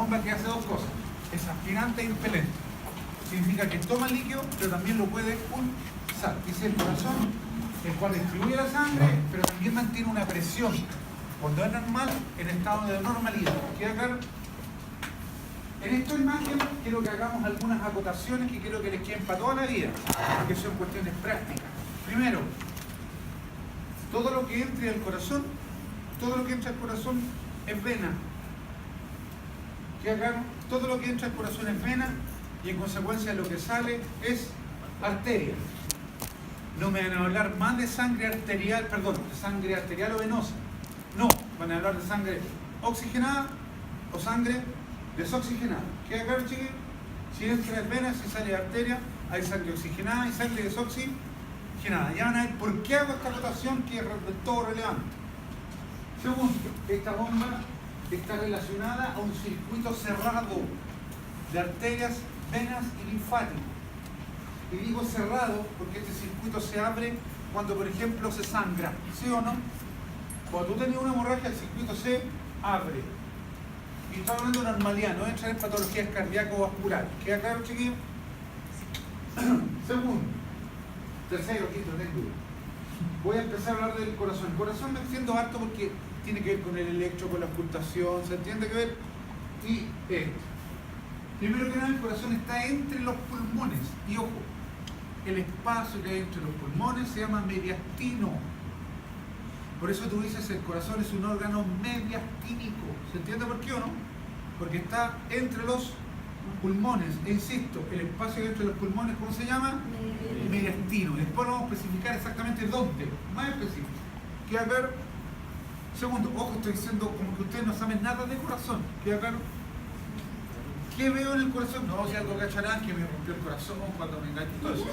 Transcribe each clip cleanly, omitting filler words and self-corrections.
bomba que hace dos cosas. Es aspirante e impelente. Significa que toma líquido, pero también lo puede expulsar. Es el corazón, el cual distribuye la sangre, pero también mantiene una presión, cuando es normal, en estado de normalidad. ¿Queda claro? En esta imagen quiero que hagamos algunas acotaciones que quiero que les queden para toda la vida, porque son cuestiones prácticas. Primero, todo lo que entre al corazón, todo lo que entra al corazón es vena. ¿Queda claro? Todo lo que entra al corazón es vena y en consecuencia lo que sale es arteria. No me van a hablar más de sangre arterial, perdón, de sangre arterial o venosa. No, van a hablar de sangre oxigenada o sangre desoxigenada. ¿Queda claro, chiquillos? Si entra en venas, si sale de arteria, hay sangre oxigenada y sangre desoxigenada. Ya van a ver por qué hago esta acotación que es de todo relevante. Segundo, esta bomba está relacionada a un circuito cerrado de arterias, venas y linfáticos. Y digo cerrado porque este circuito se abre cuando, por ejemplo, se sangra. ¿Sí o no? Cuando tú tenías una hemorragia, el circuito se abre. Y estoy hablando de normalidad, no entrar en patologías cardíaco-vasculares. ¿Queda claro, chiquillos? Segundo. Tercero, quinto, tengo. Voy a empezar a hablar del corazón. El corazón me extiendo harto porque tiene que ver con el electro, con la ocultación, ¿se entiende que ver? Y primero que nada, el corazón está entre los pulmones. Y ojo, el espacio que hay entre los pulmones se llama mediastino. Por eso tú dices el corazón es un órgano mediastínico. ¿Se entiende por qué o no? Porque está entre los pulmones. E insisto, el espacio que hay entre los pulmones, ¿cómo se llama? Mediastino. Después vamos a especificar exactamente dónde. Más específico. ¿Queda claro? Segundo, ojo, estoy diciendo como que ustedes no saben nada de corazón. ¿Queda claro? ¿Qué veo en el corazón? No, si algo cacharán que me rompió el corazón cuando me enganchó todo eso.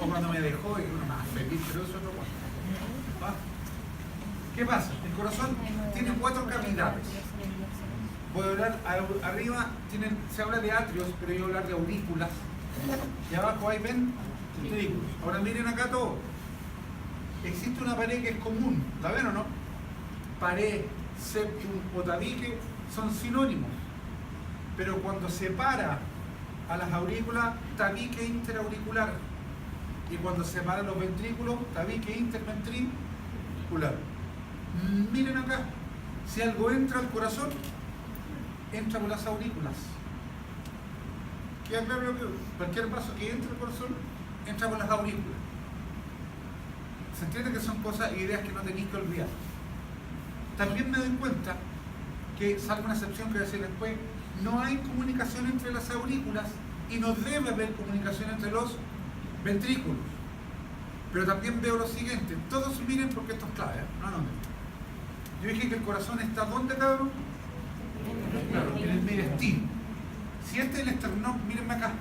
O cuando me dejó y uno más feliz, pero eso es otro cuento. ¿Ah? ¿Qué pasa? El corazón tiene 4 cavidades. Voy a hablar arriba, se habla de atrios, pero yo voy a hablar de aurículas. Y abajo ahí ven ventrículos. Ahora miren acá todo. Existe una pared que es común, ¿la ven o no? Pared, septum o tabique son sinónimos. Pero cuando separa a las aurículas, tabique interauricular. Y cuando separa los ventrículos, tabique interventricular. Miren acá, si algo entra al corazón, entra por las aurículas. ¿Queda claro? Cualquier vaso que entre al corazón, entra por las aurículas. ¿Se entiende que son cosas e ideas que no tenéis que olvidar? También me doy cuenta que, salvo una excepción que voy a decir después, no hay comunicación entre las aurículas y no debe haber comunicación entre los ventrículos. Pero también veo lo siguiente, todos miren porque esto es clave, no. Yo dije que el corazón está ¿dónde, cabrón? Claro, en el mediastino. Si este es el esternón, mírenme acá.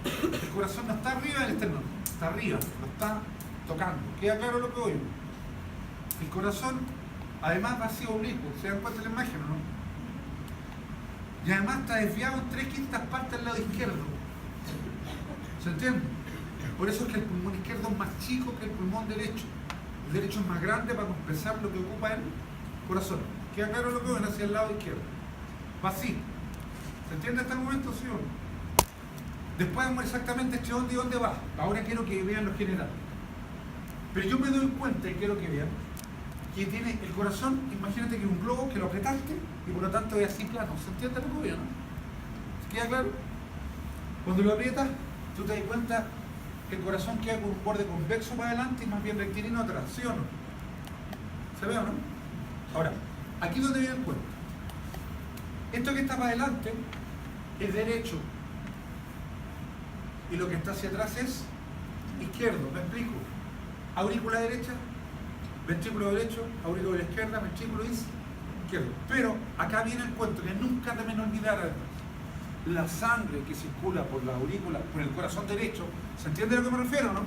El corazón no está arriba del esternón, está arriba, lo está tocando. ¿Queda claro lo que oigo? El corazón, además, vacío oblicuo. ¿Se dan cuenta de la imagen o no? Y además está desviado en 3/5 partes al lado izquierdo. ¿Se entiende? Por eso es que el pulmón izquierdo es más chico que el pulmón derecho. El derecho es más grande para compensar lo que ocupa el corazón. ¿Queda claro lo que ven hacia el lado izquierdo? Vacío. ¿Se entiende hasta el momento, sí o no? Después vamos exactamente este dónde y dónde va. Ahora quiero que vean lo general. Pero yo me doy cuenta y quiero que vean que tiene el corazón, imagínate que es un globo que lo apretaste y por lo tanto es así plano. ¿Se entiende lo que veo, no? ¿Queda claro? Cuando lo aprietas, tú te das cuenta que el corazón queda con un borde convexo para adelante y más bien rectilíneo atrás, ¿sí o no? ¿Se ve o no? Ahora, aquí donde viene el cuento. Esto que está para adelante es derecho y lo que está hacia atrás es izquierdo, ¿me explico? Aurícula derecha, ventrículo derecho, aurícula izquierda, ventrículo izquierdo. Pero acá viene el cuento que nunca deben olvidar además. La sangre que circula por la aurícula, por el corazón derecho, ¿se entiende a lo que me refiero, no?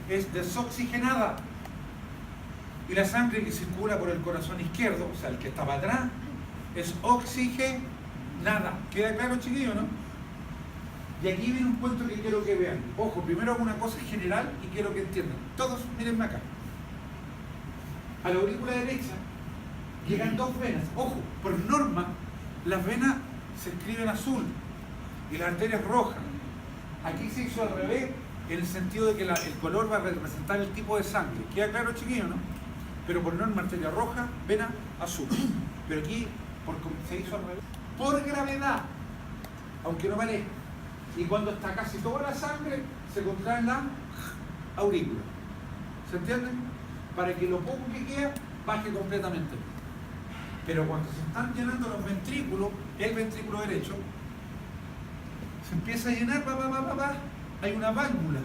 Es desoxigenada. Y la sangre que circula por el corazón izquierdo, o sea, el que está para atrás, es oxigenada. ¿Queda claro, chiquillo, no? Y aquí viene un cuento que quiero que vean. Ojo, primero hago una cosa general y quiero que entiendan. Todos, mírenme acá. A la aurícula derecha llegan 2 venas. Ojo, por norma, Las venas se escriben azul y las arterias rojas. Aquí se hizo al revés, en el sentido de que el color va a representar el tipo de sangre. ¿Queda claro, chiquillo, no? Pero por norma, arteria roja, vena azul. Pero aquí se hizo al revés. Por gravedad, aunque no parezca. Y cuando está casi toda la sangre, se contrae la aurícula. ¿Se entiende? Para que lo poco que queda baje completamente. Pero cuando se están llenando los ventrículos, el ventrículo derecho, se empieza a llenar, hay una válvula.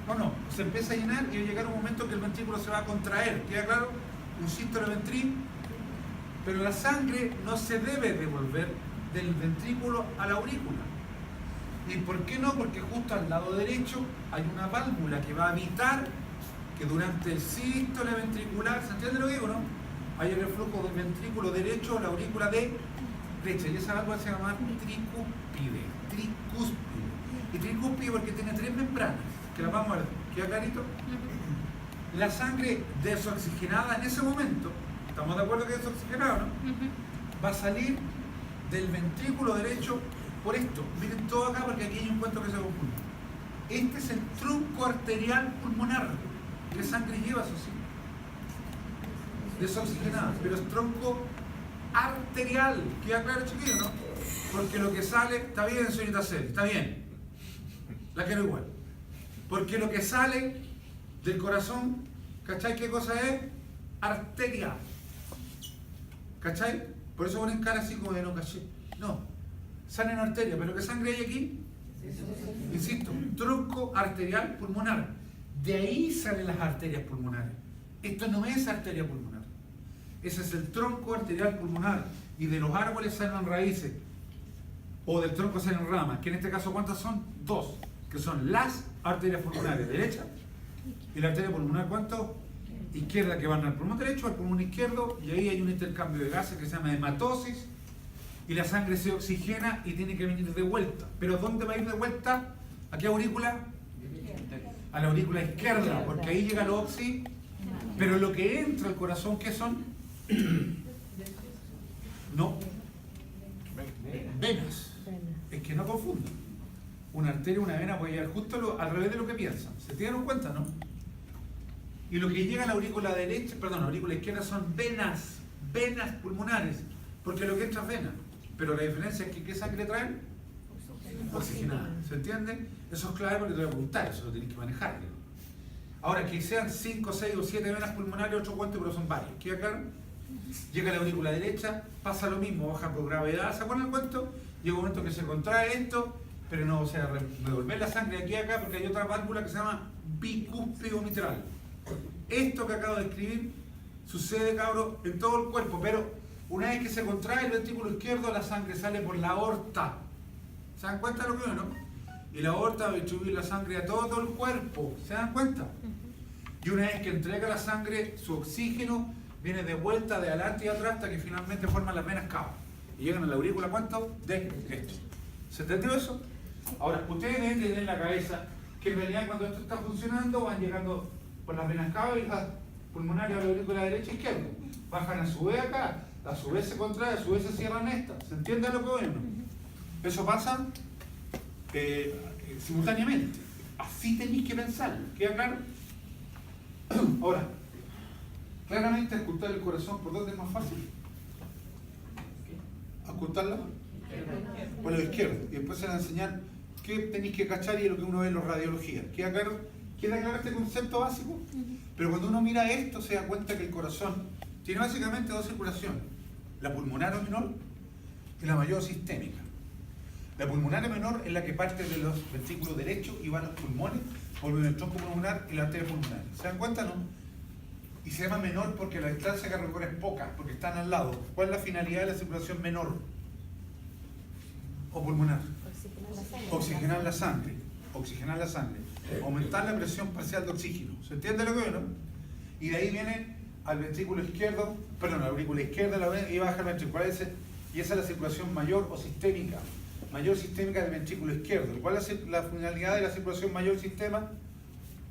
No, se empieza a llenar y va a llegar un momento que el ventrículo se va a contraer. ¿Queda claro? Un sístole ventrículo. Pero la sangre no se debe devolver del ventrículo a la aurícula. ¿Y por qué no? Porque justo al lado derecho hay una válvula que va a evitar que durante el sístole ventricular, ¿se entiende lo que digo, no? Hay el reflujo del ventrículo derecho a la aurícula derecha, y esa válvula se llama tricúspide. Y tricúspide porque tiene 3 membranas, que las vamos a ver. ¿Queda clarito? La sangre desoxigenada en ese momento, ¿estamos de acuerdo que es desoxigenada, no? Va a salir del ventrículo derecho por esto. Miren todo acá porque aquí hay un cuento que se confunde. Este es el tronco arterial pulmonar. ¿Qué sangre lleva, eso sí? Desoxigenada, pero es tronco arterial. ¿Queda claro, chiquillo, no? Porque lo que sale, está bien, señorita Cel, está bien. La quiero igual. Porque lo que sale del corazón, ¿cachai qué cosa es? Arteria. ¿Cachai? Por eso ponen cara así como de no caché. No, sale en arteria, pero ¿qué sangre hay aquí? Insisto, tronco arterial pulmonar. De ahí salen las arterias pulmonares. Esto no es arteria pulmonar. Ese es el tronco arterial pulmonar. Y de los árboles salen raíces. O del tronco salen ramas. Que en este caso, ¿cuántas son? 2. Que son las arterias pulmonares derecha. Y la arteria pulmonar, ¿cuánto? Izquierda, que van al pulmón derecho, al pulmón izquierdo. Y ahí hay un intercambio de gases que se llama hematosis. Y la sangre se oxigena y tiene que venir de vuelta. ¿Pero dónde va a ir de vuelta? ¿A qué aurícula? A la aurícula izquierda, porque ahí llega el oxi. Pero lo que entra al corazón, ¿qué son? No. Venas. Es que no confundan. Una arteria, una vena puede llegar justo al revés de lo que piensan. ¿Se dieron cuenta, no? Y lo que llega a la aurícula derecha, perdón, la aurícula izquierda son venas. Venas pulmonares. Porque lo que entra es vena. Pero la diferencia es que ¿qué sangre traen? Oxigenada. ¿Se entiende? Eso es clave porque te voy a preguntar, eso lo tenés que manejar. Ahora, que sean 5, 6 o 7 venas pulmonares, otro cuento, pero son varios. ¿Queda claro? Llega a la aurícula derecha, pasa lo mismo, baja por gravedad, ¿se acuerdan el cuento? Llega un momento que se contrae esto, pero no, o sea, revolver la sangre de aquí a acá porque hay otra válvula que se llama bicúspide mitral. Esto que acabo de escribir sucede, cabros, en todo el cuerpo, pero una vez que se contrae el ventrículo izquierdo, la sangre sale por la aorta. ¿Se dan cuenta de lo que es, no? Y la aorta va a distribuir la sangre a todo el cuerpo. ¿Se dan cuenta? Y una vez que entrega la sangre, su oxígeno viene de vuelta de adelante y atrás hasta que finalmente forman las venas cava. Y llegan a la aurícula, ¿cuánto? De esto. ¿Se entendió eso? Ahora, ustedes deben tener en la cabeza que en realidad cuando esto está funcionando van llegando por las venas cava y las pulmonares a la aurícula derecha e izquierda. Bajan a su vez acá, a su vez se contrae, a su vez se cierran estas. ¿Se entiende lo que voy, no? Eso pasa simultáneamente. Así tenéis que pensar. ¿Queda claro? Ahora, claramente ocultar el corazón, ¿por dónde es más fácil? ¿Ocultarla? Por la izquierda. Y después se va a enseñar qué tenéis que cachar y lo que uno ve en las radiologías. ¿Queda claro? ¿Queda claro este concepto básico? Pero cuando uno mira esto se da cuenta que el corazón tiene básicamente 2 circulaciones. La pulmonar o menor y la mayor sistémica. La pulmonar menor es la que parte de los ventrículos derechos y va a los pulmones, por el tronco pulmonar y la arteria pulmonar. ¿Se dan cuenta, no? Y se llama menor porque la distancia que recorre es poca, porque están al lado. ¿Cuál es la finalidad de la circulación menor? ¿O pulmonar? Oxigenar la sangre. Oxigenar la sangre. Aumentar la presión parcial de oxígeno. ¿Se entiende lo que veo, no? Y de ahí viene al ventrículo izquierdo, perdón, a la aurícula izquierda y baja el ventrículo. Y esa es la circulación mayor o sistémica. Mayor sistémica del ventrículo izquierdo. ¿Cuál es la finalidad de la circulación mayor sistema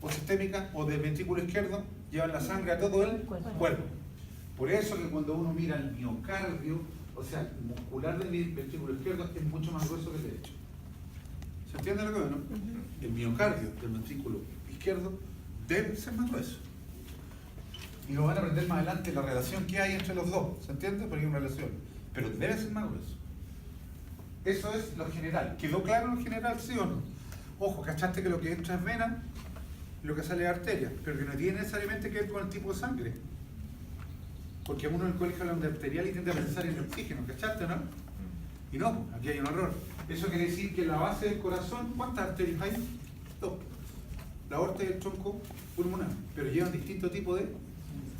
o sistémica o del ventrículo izquierdo? Llevan la sangre a todo el cuerpo. Por eso que cuando uno mira el miocardio, o sea, muscular del ventrículo izquierdo es mucho más grueso que el derecho. ¿Se entiende lo que veo, no? El miocardio del ventrículo izquierdo debe ser más grueso. Y lo van a aprender más adelante la relación que hay entre los dos, ¿se entiende? Porque hay una relación, pero debe ser más grueso. Eso es lo general. ¿Quedó claro lo general, sí o no? Ojo, ¿cachaste que lo que entra es vena, lo que sale es arteria? Pero que no tiene necesariamente que ver con el tipo de sangre. Porque uno en el colegio habla de arterial y tiende a pensar en el oxígeno, ¿cachaste, no? Y no, aquí hay un error. Eso quiere decir que la base del corazón, ¿cuántas arterias hay? Dos. La aorta y el tronco pulmonar, pero llevan distinto tipo de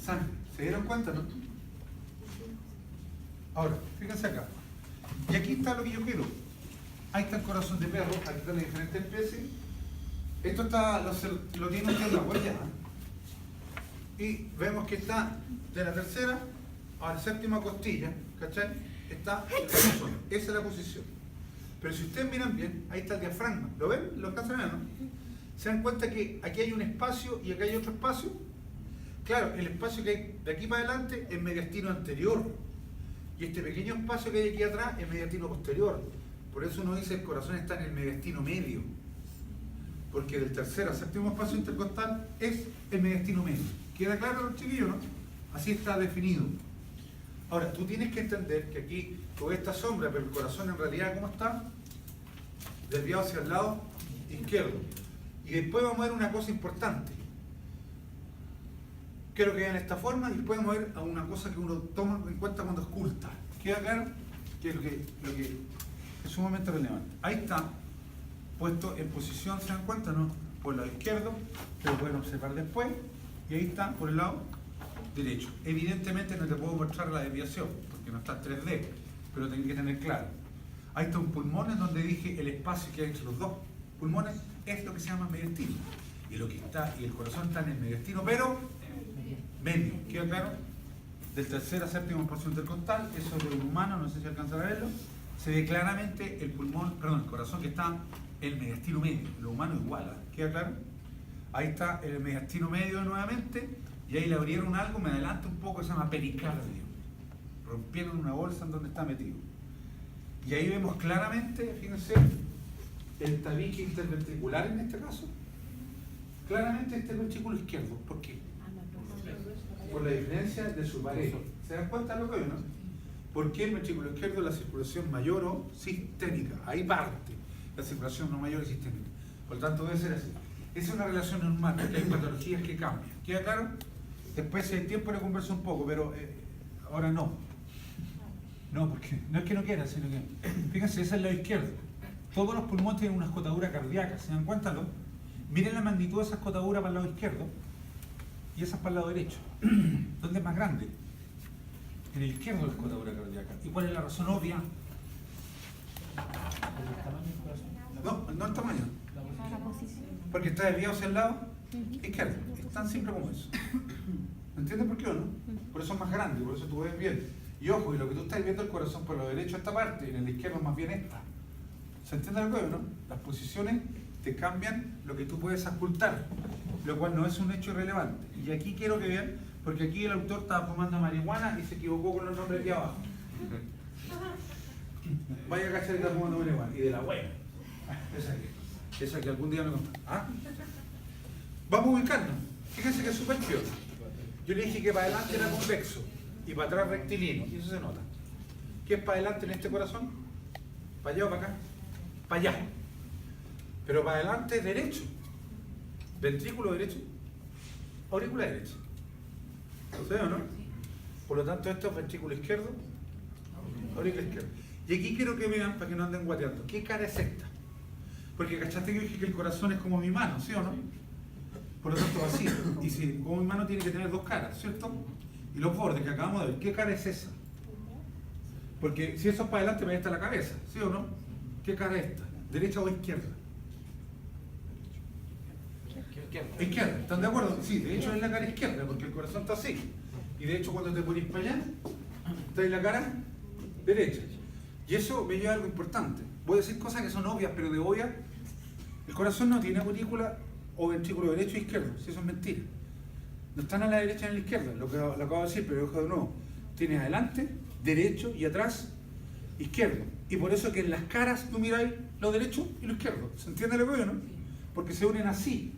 sangre. ¿Se dieron cuenta, no? Ahora, fíjense acá. Y aquí está lo que yo quiero. Ahí está el corazón de perro, aquí están las diferentes especies. Esto está, lo tiene usted en la huella. Y vemos que está de la tercera a la séptima costilla, ¿cachai? Está el corazón. Esa es la posición. Pero si ustedes miran bien, ahí está el diafragma. ¿Lo ven? ¿Lo alcanzan a ver, no? ¿Se dan cuenta que aquí hay un espacio y acá hay otro espacio? Claro, el espacio que hay de aquí para adelante es mediastino anterior. Y este pequeño espacio que hay aquí atrás es mediastino posterior. Por eso uno dice el corazón está en el mediastino medio. Porque del tercer al séptimo espacio intercostal es el mediastino medio. ¿Queda claro, chiquillos, no? Así está definido. Ahora, tú tienes que entender que aquí, con esta sombra, pero el corazón en realidad, ¿cómo está? Desviado hacia el lado izquierdo. Y después vamos a ver una cosa importante. Quiero que vean esta forma y después vamos a ver a una cosa que uno toma en cuenta cuando esculta. ¿Queda claro? Que es lo que es sumamente relevante. Ahí está, puesto en posición, ¿se dan cuenta? ¿No? Por el lado izquierdo, pero pueden observar después. Y ahí está, por el lado derecho. Evidentemente no te puedo mostrar la desviación, porque no está en 3D, pero tenés que tener claro. Ahí está un pulmón en donde dije el espacio que hay entre los dos pulmones es lo que se llama mediastino. Y lo que está, y el corazón está en el mediastino, pero medio. ¿Queda claro? Del tercer a séptimo espacio intercostal, eso es de un humano, no sé si alcanzan a verlo. Se ve claramente el pulmón, perdón, el corazón que está en el mediastino medio. Lo humano igual, ¿queda claro? Ahí está el mediastino medio nuevamente, y ahí le abrieron algo, me adelanto un poco, se llama pericardio. Rompieron una bolsa en donde está metido. Y ahí vemos claramente, fíjense, el tabique interventricular en este caso. Claramente este es el ventrículo izquierdo. ¿Por qué? Por la diferencia de su pared. ¿Se dan cuenta lo que veo, no? ¿Por qué el ventrículo izquierdo es la circulación mayor o sistémica? Ahí parte la circulación no mayor y sistémica. Por lo tanto debe ser así. Esa es una relación normal, porque hay patologías que cambian. ¿Queda claro? Después, si hay tiempo, le converso un poco, pero ahora no. No, porque no es que no quiera, sino que, fíjense, ese es el lado izquierdo. Todos los pulmones tienen una escotadura cardíaca, ¿se dan cuenta, no? Miren la magnitud de esa escotadura para el lado izquierdo y esa para el lado derecho. ¿Dónde es más grande? En el izquierdo la escotadura cardíaca. ¿Y cuál es la razón obvia? No el tamaño. Porque está desviado hacia el lado izquierdo. Es tan simple como eso. ¿Entiendes por qué o no? Por eso es más grande, por eso tú ves bien. Y ojo, y lo que tú estás viendo el corazón por lo derecho esta parte, y en el izquierdo más bien esta. ¿Se entiende lo que veo, no? Las posiciones te cambian lo que tú puedes ocultar, lo cual no es un hecho irrelevante. Y aquí quiero que vean, porque aquí el autor estaba fumando marihuana y se equivocó con los nombres aquí abajo. Vaya a cachar que está fumando marihuana. Y de la buena. Esa que algún día me contó. ¿Ah? Vamos a ubicarnos. Fíjense que es súper piola. Yo le dije que para adelante era convexo y para atrás rectilíneo, y eso se nota. ¿Qué es para adelante en este corazón? ¿Para allá o para acá? Para allá. Pero para adelante es derecho. Ventrículo derecho, aurícula derecha. ¿Sí o no? Por lo tanto, esto es ventrículo izquierdo, aurícula izquierda. Y aquí quiero que vean, para que no anden guateando, ¿qué cara es esta? Porque cachaste que dije que el corazón es como mi mano, ¿sí o no? Por lo tanto, así. Y si como mi mano tiene que tener dos caras, ¿cierto? Y los bordes que acabamos de ver, ¿qué cara es esa? Porque si eso es para adelante, me está la cabeza, ¿sí o no? ¿Qué cara es esta? ¿Derecha o izquierda? Izquierda, ¿están de acuerdo? Sí, de hecho es la cara izquierda, porque el corazón está así. Y de hecho cuando te pones para allá, está en la cara derecha. Y eso me lleva a algo importante. Voy a decir cosas que son obvias, pero de obvias, el corazón no tiene aurícula o ventrículo derecho e izquierdo, si eso es mentira. No están a la derecha ni a la izquierda, lo acabo de decir, pero ojo de nuevo. Tienes adelante derecho y atrás izquierdo. Y por eso que en las caras tú miráis lo derecho y lo izquierdo. ¿Se entiende lo que digo, no? Porque se unen así.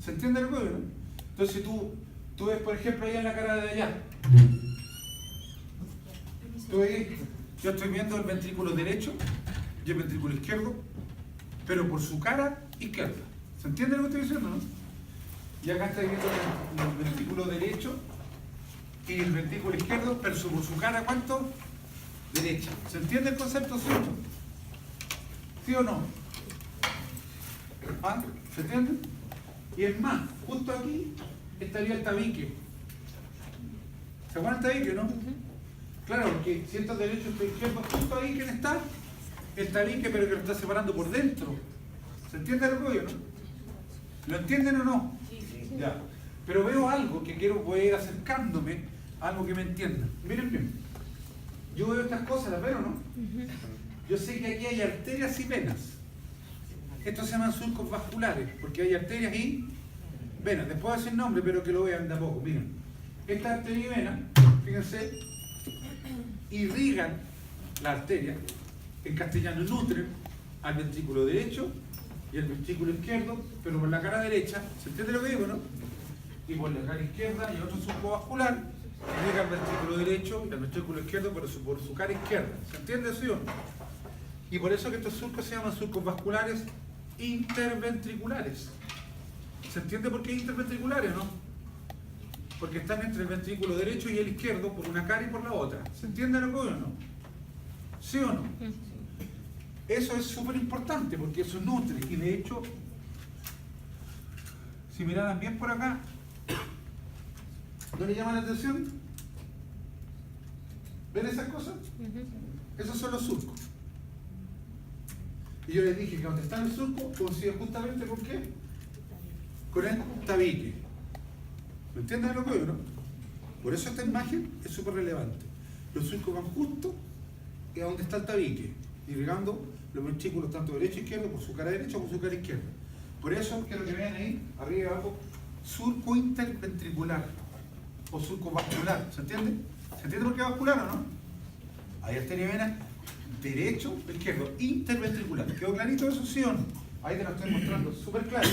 ¿Se entiende lo que digo, no? Entonces tú ves, por ejemplo, allá en la cara de allá. Tú ves, yo estoy viendo el ventrículo derecho y el ventrículo izquierdo, pero por su cara izquierda. ¿Se entiende lo que estoy diciendo, no? Y acá estáis viendo el ventrículo derecho y el ventrículo izquierdo, pero por su cara, ¿cuánto? Derecha. ¿Se entiende el concepto, sí o no? ¿Sí o no? ¿Ah? ¿Se entiende? Y es más, justo aquí estaría el tabique. ¿Se acuerdan el tabique, no? Claro, porque si esto es derecho, esto es izquierdo, justo ahí, ¿quién está? El tabique, pero que lo está separando por dentro. ¿Se entiende el rollo, no? ¿Lo entienden o no? Sí. Ya. Pero veo algo que voy a ir acercándome a algo que me entiendan. Miren bien. Yo veo estas cosas, ¿las veo, no? Yo sé que aquí hay arterias y venas. Estos se llaman surcos vasculares, porque hay arterias y venas. Les puedo decir nombre, pero que lo vean de a poco. Miren. Esta arteria y vena, fíjense, irrigan la arteria, en castellano nutren al ventrículo derecho y al ventrículo izquierdo, pero por la cara derecha, ¿se entiende lo que digo, no? Y por la cara izquierda y otro surco vascular, irriga al ventrículo derecho y al ventrículo izquierdo, pero por su cara izquierda. ¿Se entiende eso, o no? Y por eso que estos surcos se llaman surcos vasculares interventriculares. ¿Se entiende por qué interventriculares, no? Porque están entre el ventrículo derecho y el izquierdo por una cara y por la otra. ¿Se entiende lo que digo o no? ¿Sí o no? Eso es súper importante porque eso nutre. Y de hecho, si miraran bien por acá, ¿no le llama la atención? ¿Ven esas cosas? Esos son los surcos. Y yo les dije que donde está el surco coincide justamente con qué? Con el tabique. ¿Me entienden lo que digo, no? Por eso esta imagen es súper relevante. Los surcos van justo a donde está el tabique, irrigando los ventrículos tanto derecho e izquierdo por su cara derecha o por su cara izquierda. Por eso quiero que vean ahí, arriba y abajo, surco interventricular o surco vascular. ¿Se entiende? ¿Se entiende por qué vascular o no? Hay arteria y vena derecho o izquierdo, interventricular. ¿Quedó clarito eso, sí o no? Ahí te lo estoy mostrando súper claro.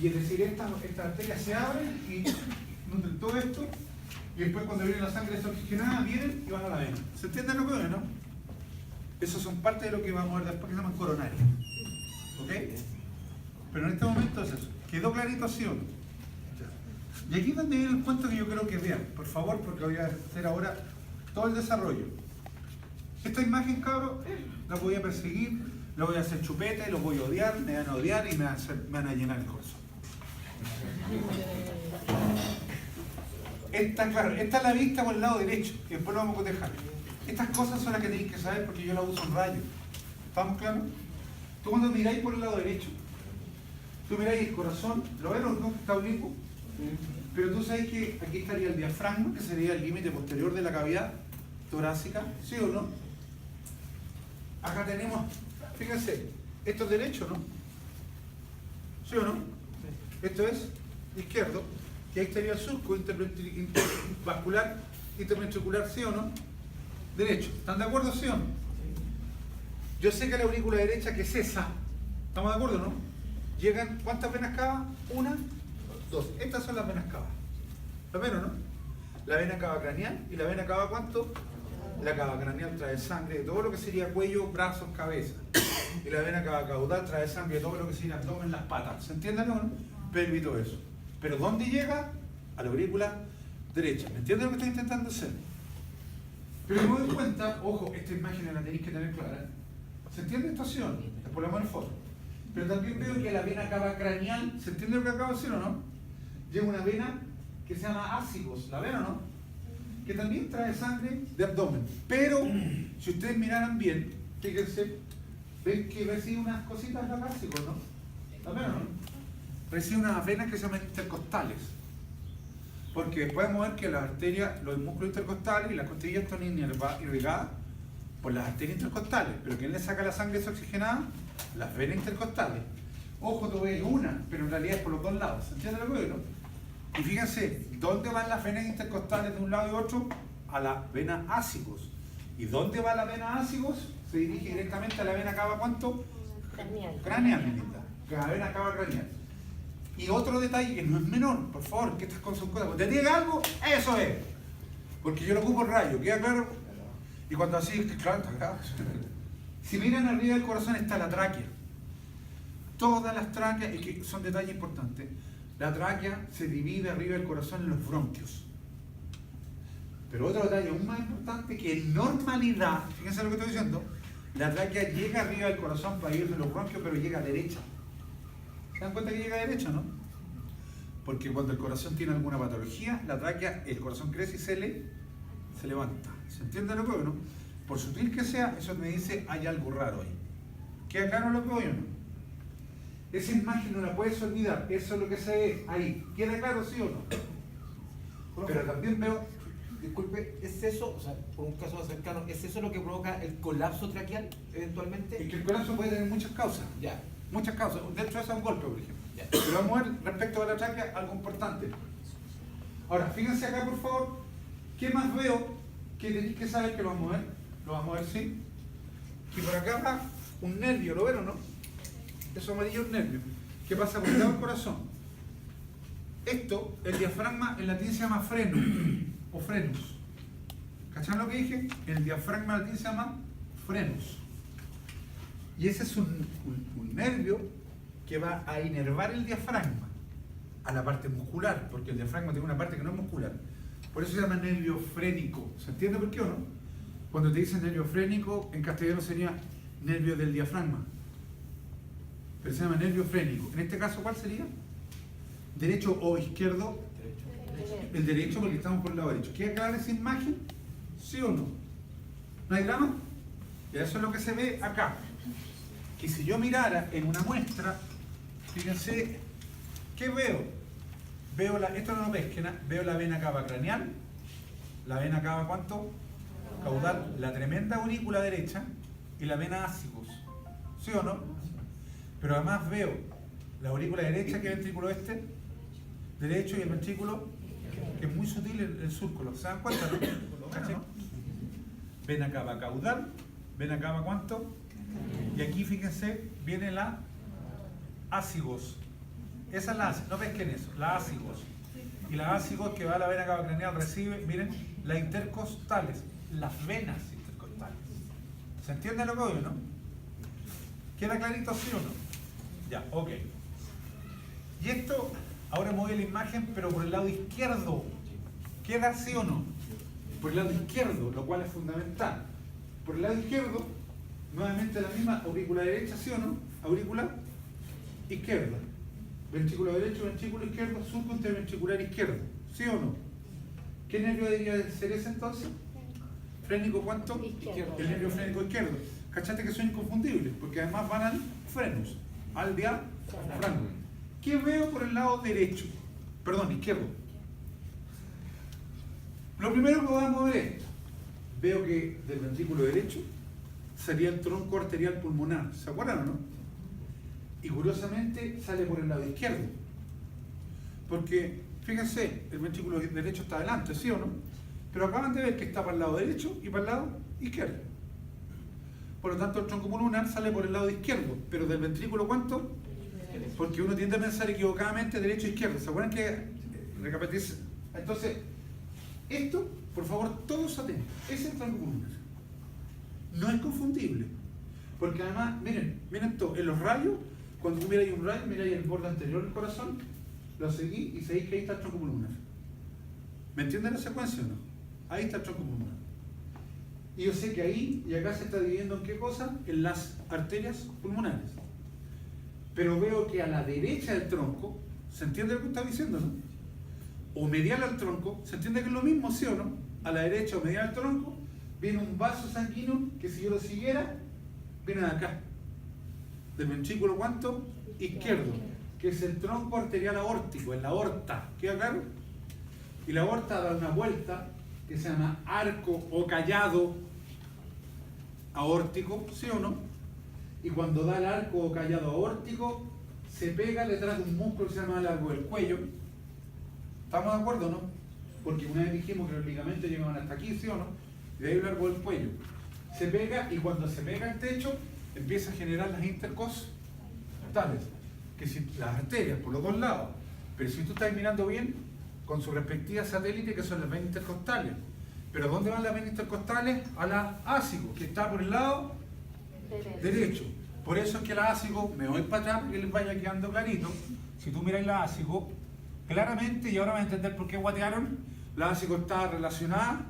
Y es decir, estas arterias se abren y nutren todo esto, y después cuando viene la sangre desoxigenada, vienen y van a la vena. ¿Se entiende lo que es, no? Esos son parte de lo que vamos a ver después, que se llaman coronarios. ¿Ok? Pero en este momento es eso. ¿Quedó clarito, sí o no? Y aquí es donde viene el cuento que yo creo que vean, por favor, porque voy a hacer ahora todo el desarrollo. Esta imagen, cabros, la voy a perseguir, la voy a hacer chupeta y los voy a odiar, me van a odiar y me van a llenar el corazón. Claro, esta es la vista por el lado derecho, que después lo vamos a cotejar. Estas cosas son las que tenéis que saber porque yo las uso en rayo. ¿Estamos claros? Tú cuando miráis por el lado derecho, tú miráis el corazón, ¿lo ven o no? Está oblicuo. Pero tú sabes que aquí estaría el diafragma, que sería el límite posterior de la cavidad torácica, ¿sí o no? Acá tenemos, fíjense, esto es derecho, ¿no? ¿Sí o no? Esto es izquierdo, y ahí estaría el surco intervascular, interventricular, ¿sí o no? Derecho. ¿Están de acuerdo, sí o no? Yo sé que la aurícula derecha, que es esa, ¿estamos de acuerdo, no? Llegan, ¿cuántas venas cava? Una, dos. Estas son las venas cava. ¿Lo ven o no? La vena cava craneal, y la vena cava, ¿cuánto? La cava craneal trae sangre de todo lo que sería cuello, brazos, cabeza. Y la vena cava caudal trae sangre de todo lo que sería abdomen, las patas. ¿Se entiende o no? Pelvis y todo eso. Pero ¿dónde llega? A la aurícula derecha. ¿Me entiendes lo que estoy intentando hacer? Pero me doy cuenta, ojo, esta imagen la tenéis que tener clara. ¿Se entiende esta opción? Después la pongo en foto. Pero también veo que la vena cava craneal, ¿se entiende lo que acabo de decir o no? Llega una vena que se llama ácigos, ¿la ven o no? Que también trae sangre de abdomen. Pero, si ustedes miraran bien, fíjense, ven que recibe unas cositas de ácigos, ¿no? ¿La ven o no? Recibe unas venas que se llaman intercostales. Porque podemos ver que las arterias, los músculos intercostales y las costillas están irrigadas por las arterias intercostales. Pero ¿quién le saca la sangre desoxigenada? Las venas intercostales. Ojo, tú ves una, pero en realidad es por los dos lados. ¿Se entiende lo que digo? Y fíjense, ¿dónde van las venas intercostales de un lado y otro? a la vena ácigos. ¿Y dónde va la vena ácigos? Se dirige directamente a la vena cava, ¿cuánto? Craneal, mi linda. La vena cava craneal. Y otro detalle que no es menor, por favor, que estas cosas son cosas. Cuando te diga algo, eso es. Porque yo lo ocupo el rayo, ¿queda claro? Y cuando así, claro, está claro. Si miran arriba del corazón está la tráquea. Todas las tráqueas, y que son detalles importantes, la tráquea se divide arriba del corazón en los bronquios. Pero otro detalle aún más importante, que en normalidad, fíjense lo que estoy diciendo, la tráquea llega arriba del corazón para ir de los bronquios, pero llega a derecha. ¿Se dan cuenta que llega a derecha, no? Porque cuando el corazón tiene alguna patología, la tráquea, el corazón crece y se levanta. ¿Se entiende lo que veo, no? Por sutil que sea, eso me dice, hay algo raro ahí. ¿Queda claro lo que veo o no? Esa imagen no la puedes olvidar, eso es lo que se ve ahí. ¿Queda claro, sí o no? Pero también veo... Disculpe, ¿es eso, o sea, por un caso más cercano, ¿es eso lo que provoca el colapso traqueal eventualmente? Es que el colapso puede tener muchas causas. Ya. Muchas causas. De hecho, es un golpe, por ejemplo. Ya. Pero vamos a ver respecto a la tráquea algo importante. Ahora, fíjense acá, por favor. ¿Qué más veo que tenéis que saber que lo vamos a ver? Lo vamos a ver, sí. Que por acá va un nervio, ¿lo ven o no? Eso amarillo es un nervio. ¿Qué pasa por el lado del corazón? Esto, el diafragma en latín se llama freno o frenus. ¿Cachan lo que dije? El diafragma en latín se llama frenus. Y ese es un nervio que va a inervar el diafragma a la parte muscular, porque el diafragma tiene una parte que no es muscular. Por eso se llama nervio frénico. ¿Se entiende por qué o no? Cuando te dicen nervio frénico, en castellano sería nervio del diafragma. Pero se llama nervio frénico. En este caso, ¿cuál sería? ¿Derecho o izquierdo? El derecho, porque estamos por el lado derecho. ¿Queda clara esa imagen? ¿Sí o no? ¿No hay drama? Y eso es lo que se ve acá. Que si yo mirara en una muestra, fíjense, ¿qué veo? Veo esto no lo pesquen, veo la vena cava craneal, la vena cava, ¿cuánto? Caudal, la tremenda aurícula derecha y la vena ácigos. ¿Sí o no? Pero además veo la aurícula derecha, que es el ventrículo este, derecho, y el ventrículo, que es muy sutil el surco. ¿Se dan cuenta? ¿No? Vena cava caudal, vena cava, ¿cuánto? Y aquí, fíjense, viene la ácigos. Esa es la ácigos, no pesquen eso, la ácigos. Y la ácigos que va a la vena cava craneal recibe, miren, las intercostales, las venas intercostales. ¿Se entiende lo que oye, no? ¿Queda clarito, sí o no? Ya, ok. Y esto, ahora me voy a la imagen, pero por el lado izquierdo. ¿Queda sí o no? Por el lado izquierdo, lo cual es fundamental. Por el lado izquierdo, nuevamente la misma aurícula derecha, ¿sí o no? Aurícula izquierda. Ventrículo derecho, ventrículo izquierdo, surco interventricular izquierdo. ¿Sí o no? ¿Qué nervio debería ser ese entonces? ¿Frénico cuánto? Izquierdo. El nervio frénico izquierdo. ¿Cachaste que son inconfundibles? Porque además van al frenus, al diafragma. ¿Qué veo por el lado derecho? Perdón, izquierdo. Lo primero que vamos a ver es, veo que del ventrículo derecho sería el tronco arterial pulmonar. ¿Se acuerdan o no? Y curiosamente sale por el lado izquierdo. Porque, fíjense, el ventrículo derecho está adelante, ¿sí o no? Pero acaban de ver que está para el lado derecho y para el lado izquierdo. Por lo tanto, el tronco pulmonar sale por el lado izquierdo. Pero del ventrículo, ¿cuánto? Porque uno tiende a pensar equivocadamente derecho e izquierdo. ¿Se acuerdan que recapitulé? Entonces, esto, por favor, todos atentos. Ese es el tronco pulmonar. No es confundible. Porque además, miren esto, en los rayos, cuando tú miras un rayo, miráis el borde anterior del corazón, lo seguís y seguís que ahí está el tronco pulmonar. ¿Me entienden la secuencia o no? Ahí está el tronco pulmonar. Y yo sé que ahí y acá se está dividiendo en qué cosa? En las arterias pulmonares. Pero veo que a la derecha del tronco, ¿se entiende lo que está diciendo, no? O medial al tronco, ¿se entiende que es lo mismo, sí o no? A la derecha o medial al tronco, viene un vaso sanguíneo que si yo lo siguiera, viene de acá. Del ventrículo, ¿cuánto? Izquierdo, que es el tronco arterial aórtico, en la aorta. ¿Queda claro? Y la aorta da una vuelta que se llama arco o callado aórtico, ¿sí o no? Y cuando da el arco o callado aórtico, se pega detrás de un músculo que se llama el largo del cuello. ¿Estamos de acuerdo o no? porque una vez dijimos que los ligamentos llegaban hasta aquí, ¿sí o no? Y de ahí largo el cuello. Se pega y cuando se pega el techo empieza a generar las intercostales, que si las arterias por los dos lados, pero si tú estás mirando bien, con su respectiva satélite que son las venas intercostales. Pero ¿dónde van las venas intercostales? A la ácigo, que está por el lado derecho. Por eso es que la ácigo, me voy para atrás para que les vaya quedando clarito. Si tú miras la ácigo, claramente, y ahora vas a entender por qué guatearon, la ácigo está relacionada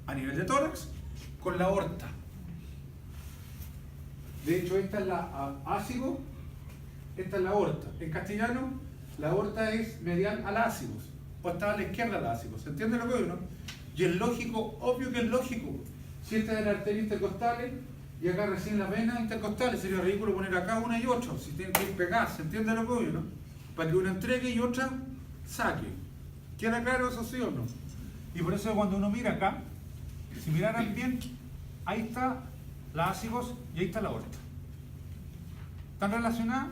a nivel de tórax con la aorta. De hecho, esta es la ácigo, esta es la aorta. En castellano, la aorta es medial al ácigo, o está a la izquierda al ácigo. ¿Se entiende lo que digo, no? Y es lógico, obvio que es lógico. Si esta es la arteria intercostales y acá recién las venas intercostales, sería ridículo poner acá una y otra, si tienen que ir pegadas, ¿se entiende lo que digo, no? Para que una entregue y otra saque. ¿Queda claro eso, sí o no? Y por eso cuando uno mira acá, si miraran bien, ahí está la ácigos y ahí está la aorta. ¿Están relacionadas?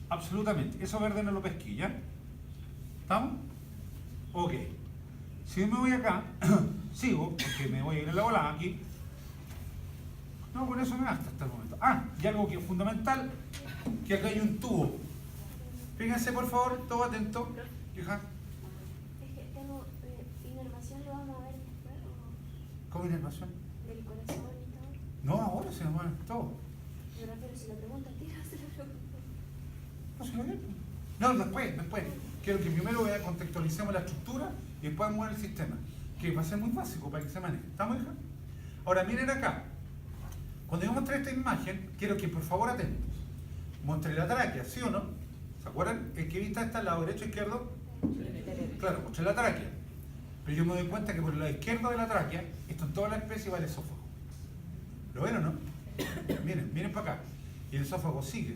Absolutamente. Eso verde no lo pesqué, ¿ya? ¿Estamos? Ok. Si yo me voy acá, sigo, porque me voy a ir a la volada aquí. No, con eso me basta hasta el momento. Ah, y algo que es fundamental, que acá hay un tubo. Fíjense por favor, todo atento. Hija. Es que tengo inervación, ¿lo vamos a ver después? ¿Cómo inervación? Del corazón y todo. No, ahora se nos mueve todo. Pero si lo preguntan, tira, se lo pregunto. No se lo ve. No, después. Quiero que primero contextualicemos la estructura y después mover el sistema, que va a ser muy básico para que se maneje. ¿Estamos, hija? Ahora miren acá. Cuando yo mostré esta imagen, quiero que por favor atentos. Mostré la tráquea, ¿sí o no? ¿Se acuerdan? El que vista está al lado derecho o izquierdo. Claro, mostré la tráquea. Pero yo me doy cuenta que por el lado izquierdo de la tráquea, esto en toda la especie va el esófago. ¿Lo ven o no? Miren para acá. Y el esófago sigue.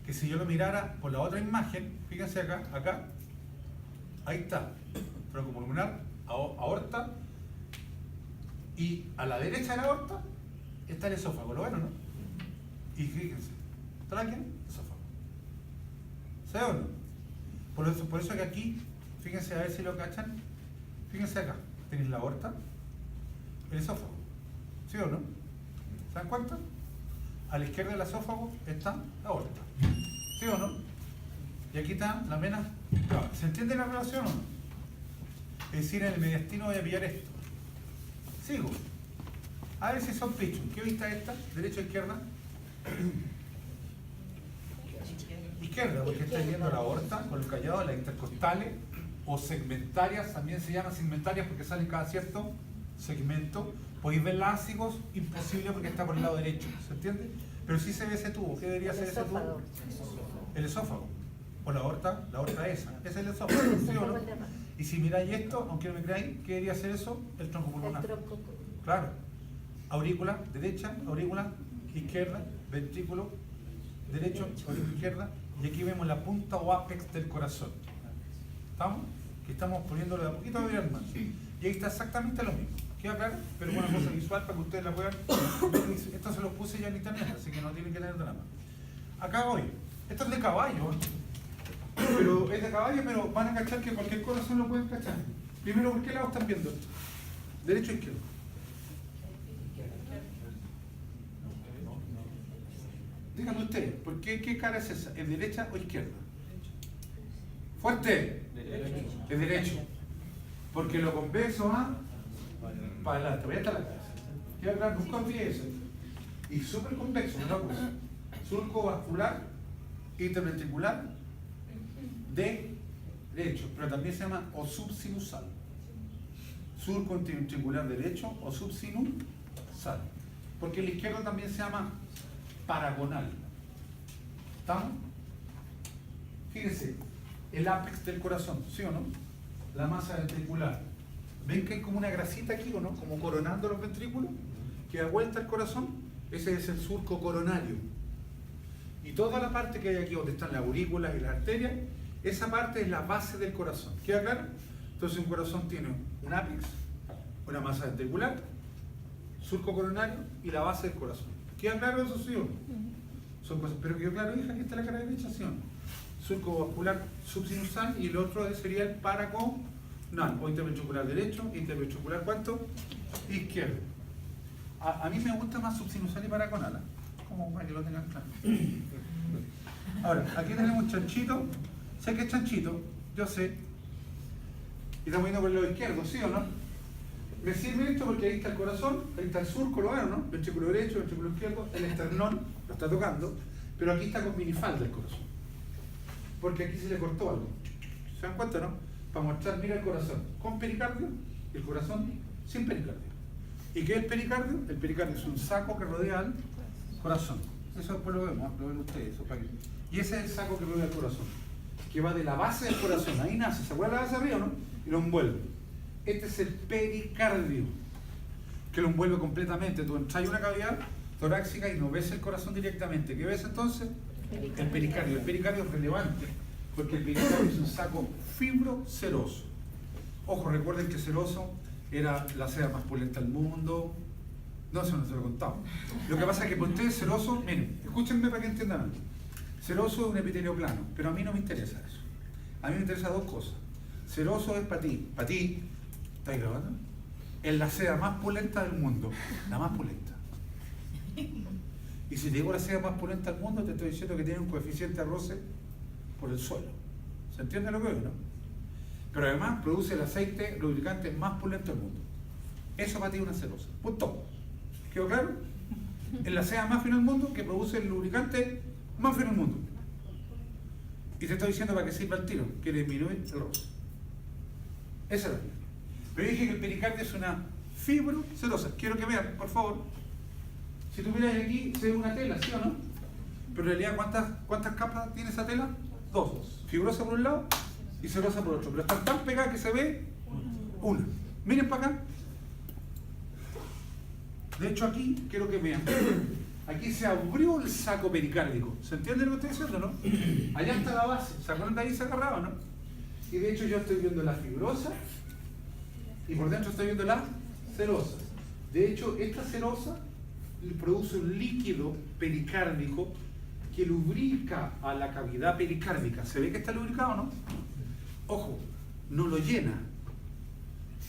Que si yo lo mirara por la otra imagen, fíjense acá, ahí está, tronco pulmonar, aorta, y a la derecha de la aorta está el esófago, ¿lo ven o no? Y fíjense, tráquea, esófago. ¿Se ve o no? Por eso que aquí, fíjense a ver si lo cachan, fíjense acá, tenéis la aorta, el esófago, ¿sí o no? ¿Se dan cuenta? A la izquierda del esófago está la aorta. ¿Sí o no? Y aquí están las venas. ¿Se entiende la relación o no? Es decir, en el mediastino voy a pillar esto. Sigo. A ver si son pechos. ¿Qué vista esta? ¿Derecha o izquierda? Izquierda, porque estáis viendo la aorta con los callados, las intercostales o segmentarias. También se llaman segmentarias porque salen cada cierto segmento. Podéis ver las ácigos, imposible porque está por el lado derecho, ¿se entiende? Pero sí se ve ese tubo. ¿Qué debería ser ese tubo? El esófago. O la aorta esa. Ese es el esófago, ¿sí o no? Y si miráis esto, aunque no me creáis, ¿qué debería ser eso? El tronco pulmonar. Claro. Aurícula derecha, aurícula izquierda, ventrículo derecho, aurícula izquierda. Y aquí vemos la punta o apex del corazón. ¿Estamos? Que estamos poniéndolo de a poquito a ver más. Y ahí está exactamente lo mismo. ¿Queda claro? Pero una cosa visual para que ustedes la puedan ver. Esto se lo puse ya en internet, así que no tienen que tener drama. Acá voy. Esto es de caballo. Pero es de caballo, pero van a cachar que cualquier corazón lo pueden cachar. Primero, ¿por qué lado están viendo esto? ¿Derecho o izquierdo? Díganme ustedes, ¿por qué cara es esa? ¿Es derecha o izquierda? ¡Fuerte! Es derecho. Porque lo convexo va para adelante, voy hasta la cabeza. Quiero hablar, nunca olvidé eso. Y súper convexo, no lo puse. Surco vascular, interventricular, de derecho, pero también se llama o subsinusal. Surco interventricular derecho o subsinusal. Porque el izquierdo también se llama paragonal. ¿Estamos? Fíjense, el ápex del corazón, ¿sí o no? La masa ventricular. ¿Ven que hay como una grasita aquí o no? Como coronando los ventrículos, que da vuelta al corazón. Ese es el surco coronario. Y toda la parte que hay aquí donde están las aurículas y las arterias, esa parte es la base del corazón. ¿Queda claro? Entonces un corazón tiene un ápex, una masa ventricular, surco coronario y la base del corazón. ¿Queda claro eso, sí o no? Son cosas, pero quedó claro, hija, que está la cara derecha, ¿sí o no? Surco vascular subsinusal y el otro sería el paragonal. No, o interventricular derecho, interventricular ¿cuánto? Izquierdo. A mí me gusta más subsinusal y paraconal, como para que lo tengan claro. Ahora, aquí tenemos chanchito. Sé que es chanchito, yo sé. Y estamos yendo por el lado izquierdo, ¿sí o no? Me sirve esto porque ahí está el corazón, ahí está el surco, lo veo, ¿no? Ventrículo derecho, ventrículo izquierdo, el esternón lo está tocando, pero aquí está con minifalda el corazón. Porque aquí se le cortó algo. ¿Se dan cuenta, no? Para mostrar, mira el corazón con pericardio y el corazón sin pericardio. ¿Y qué es el pericardio? El pericardio es un saco que rodea al corazón. Eso después lo vemos, lo ven ustedes. Eso para que... Y ese es el saco que rodea al corazón, que va de la base del corazón, ahí nace, ¿se acuerdan la base arriba, no? Y lo envuelve. Este es el pericardio, que lo envuelve completamente. Tú entras en una cavidad torácica y no ves el corazón directamente. ¿Qué ves entonces? El pericardio. El pericardio es relevante, porque el pericardio es un saco fibroceroso. Ojo, recuerden que seroso era la seda más pulenta del mundo. No, eso no se lo he contado. Lo que pasa es que por ustedes seroso, miren, escúchenme para que entiendan. Seroso es un epitelio plano, pero a mí no me interesa eso. A mí me interesan dos cosas. Seroso es para ti, ¿estáis grabando? Es la seda más pulenta del mundo, la más pulenta. Y si te digo la seda más pulenta del mundo, te estoy diciendo que tiene un coeficiente de roce por el suelo. ¿Se entiende lo que veo, no? Pero además produce el aceite lubricante más pulento del mundo. Eso para ti es una serosa. Punto. ¿Quedó claro? Es la seda más fina del mundo que produce el lubricante más fino del mundo. Y te estoy diciendo para que sirva el tiro, que disminuye el roce. Esa es la primera. Pero dije que el pericardio es una fibrocerosa. Quiero que vean, por favor. Si tú miras aquí, se ve una tela, ¿sí o no? Pero en realidad, ¿cuántas capas tiene esa tela? Dos. Fibrosa por un lado y cerosa por otro. Pero están tan pegadas que se ve una. Miren para acá. De hecho, aquí quiero que vean. Aquí se abrió el saco pericárdico. ¿Se entiende lo que estoy diciendo, no? Allá está la base. ¿Se acuerdan de ahí se agarraba, no? Y de hecho yo estoy viendo la fibrosa y por dentro estoy viendo la serosa. De hecho, esta serosa produce un líquido pericárdico que lubrica a la cavidad pericárdica. ¿Se ve que está lubricado, no? Ojo, no lo llena,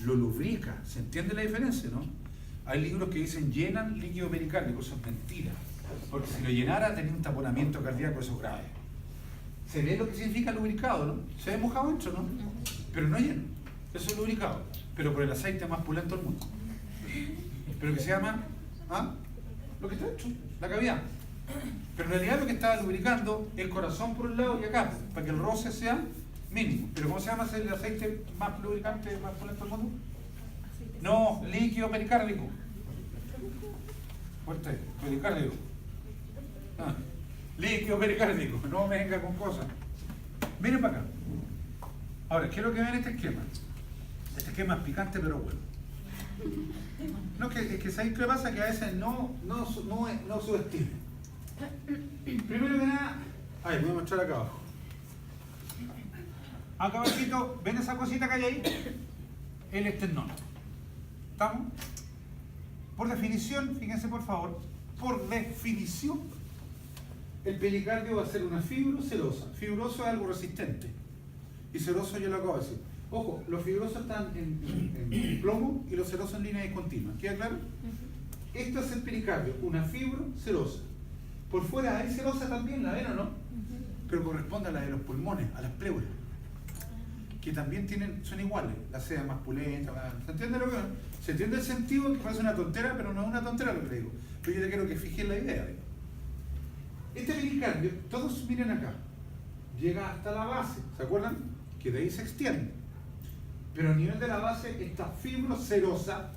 lo lubrica. ¿Se entiende la diferencia, no? Hay libros que dicen llenan líquido pericárdico. Eso es mentira. Porque si lo llenara tenía un taponamiento cardíaco, eso es grave. Se ve lo que significa lubricado, ¿no? Se ve mojado dentro, ¿no? Pero no lleno. Eso es lubricado. Pero por el aceite más pulento del mundo. Pero que se llama, lo que está hecho, la cavidad. Pero en realidad lo que está lubricando es el corazón por un lado y acá, para que el roce sea mínimo. Pero ¿cómo se llama el aceite más lubricante, más pulento del mundo? No, líquido pericárdico. Fuerte, pericárdico. Líquido pericárdico, no me venga con cosas. Miren para acá. Ahora, quiero que vean este esquema. Este esquema es picante, pero bueno. No, es que ¿sabéis qué pasa? Que a veces no subestime. Primero que nada, voy a mostrar acá abajo. Acá abajito, ¿ven esa cosita que hay ahí? El esternón. ¿Estamos? Por definición, fíjense por favor, por definición, el pericardio va a ser una fibrocerosa. Fibroso es algo resistente. Y ceroso yo lo acabo de decir. Ojo, los fibrosos están en plomo y los cerosos en línea discontinua. ¿Queda claro? Esto es el pericardio, una fibrocerosa. Por fuera hay cerosa también, ¿la ven o no? Pero corresponde a la de los pulmones, a las pleuras, que también son iguales. La seda más pulenta, ¿se entiende lo que? ¿Se entiende el sentido? Que parece una tontera, pero no es una tontera lo que le digo. Pero yo te quiero que fijen la idea. Este pericardio, todos miren acá, llega hasta la base, ¿se acuerdan? Que de ahí se extiende. Pero a nivel de la base, esta fibrocerosa,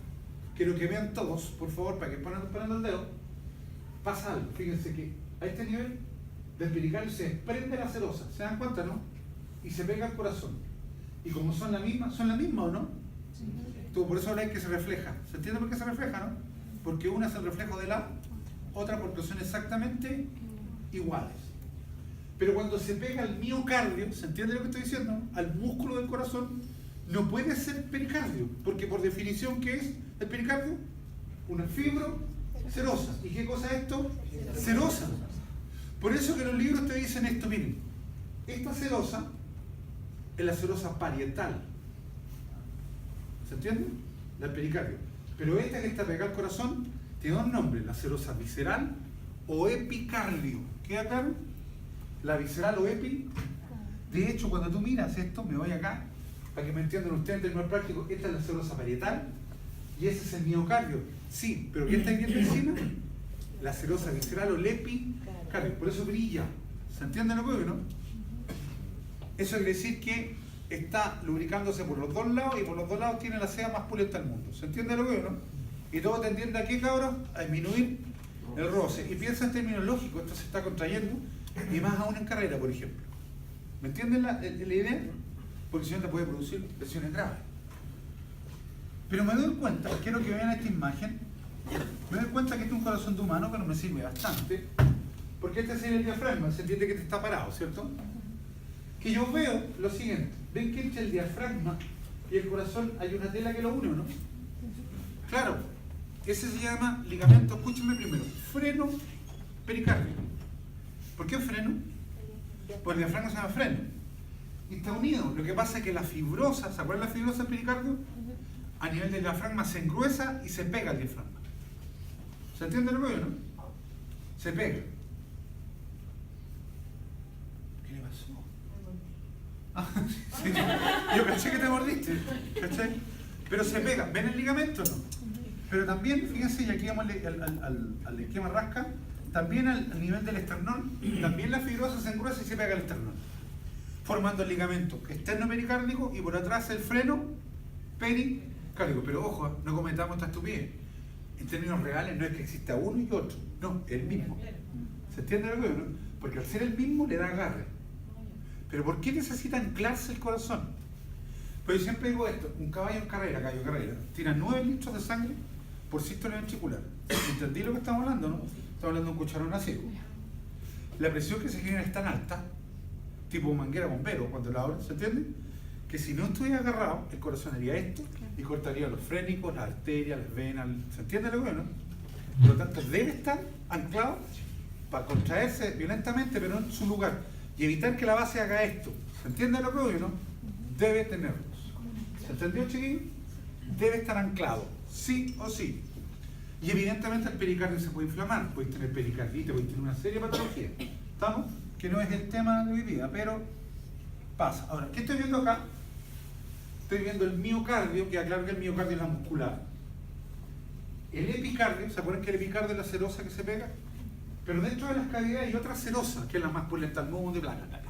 quiero que vean todos, por favor, para que pongan el dedo, pasa algo. Fíjense que a este nivel del pericardio se desprende la cerosa, ¿se dan cuenta, no? Y se pega al corazón. Y como son la misma o no? Sí. Por eso habláis que se refleja. ¿Se entiende por qué se refleja, no? Porque una es el reflejo de la otra porque son exactamente iguales. Pero cuando se pega al miocardio, ¿se entiende lo que estoy diciendo? Al músculo del corazón, no puede ser pericardio, porque por definición, ¿qué es el pericardio? Una fibrocerosa. ¿Y qué cosa es esto? Cerosa. Por eso que los libros te dicen esto, miren, esta cerosa es la cerosa parietal. ¿Se entiende? La pericardio. Pero esta que está pegada al corazón tiene dos nombres, la serosa visceral o epicardio. ¿Queda claro? La visceral o epi. De hecho, cuando tú miras esto, me voy acá, para que me entiendan ustedes en términos prácticos, esta es la serosa parietal y ese es el miocardio. Sí, pero ¿qué está viendo encima? La serosa visceral o el epicardio. Por eso brilla. ¿Se entiende lo que veo, no? Eso quiere decir que está lubricándose por los dos lados y por los dos lados tiene la seda más pulenta del mundo. ¿Se entiende lo que veo, no? Y todo tendiendo a qué, cabros, a disminuir el roce. Y piensa en términos lógicos, esto se está contrayendo, y más aún en carrera, por ejemplo. ¿Me entienden la idea? Porque si no te puede producir lesiones graves. Pero me doy cuenta, quiero que vean esta imagen, me doy cuenta que este es un corazón de humano, pero me sirve bastante, porque este es el diafragma, se entiende que este está parado, ¿cierto? Que yo veo lo siguiente, ven que entre el diafragma y el corazón hay una tela que lo une, ¿no? Claro, ese se llama ligamento, escúchenme primero, freno pericardio. ¿Por qué freno? Pues el diafragma se llama freno. Y está unido. Lo que pasa es que la fibrosa, ¿se acuerdan la fibrosa del pericardio? A nivel del diafragma se engruesa y se pega al diafragma. ¿Se entiende lo que veo, no? Se pega. ¿Qué le pasó? Ah, sí. Yo caché que te mordiste, ¿cachai? Pero se pega. ¿Ven el ligamento o no? Pero también, fíjense, y aquí vamos al esquema rasca, también al nivel del esternón, también la fibrosa se engruesa y se pega al esternón, formando el ligamento externo pericárdico y por atrás el freno pericárdico. Pero ojo, no cometamos esta estupidez. En términos reales no es que exista uno y otro, no, el mismo. ¿Se entiende lo que no? Porque al ser el mismo le da agarre. Pero ¿por qué necesita anclarse el corazón? Pues yo siempre digo esto, un caballo en carrera, tira 9 litros de sangre por sístole ventricular. ¿Entendí lo que estamos hablando, no? Estamos hablando de un cucharón ácido. La presión que se genera es tan alta, tipo manguera bombero, cuando la abren, ¿se entiende? Que si no estuviera agarrado, el corazón haría esto y cortaría los frénicos, las arterias, las venas, ¿se entiende lo que no? Por lo tanto, debe estar anclado para contraerse violentamente, pero en su lugar, y evitar que la base haga esto. ¿Se entiende lo que no? Debe tenerlos. ¿Se entendió, chiquillos? Debe estar anclado, sí o sí. Y evidentemente el pericardio se puede inflamar, puedes tener pericardite, puedes tener una serie de patologías. ¿Estamos? Que no es el tema de hoy día, pero pasa. Ahora, ¿qué estoy viendo acá? Estoy viendo el miocardio, que aclaro que el miocardio es la muscular. El epicardio, ¿se acuerdan que el epicardio es la serosa que se pega? Pero dentro de las cavidades hay otra serosa, que es la más pulenta del mundo y bla, bla, bla.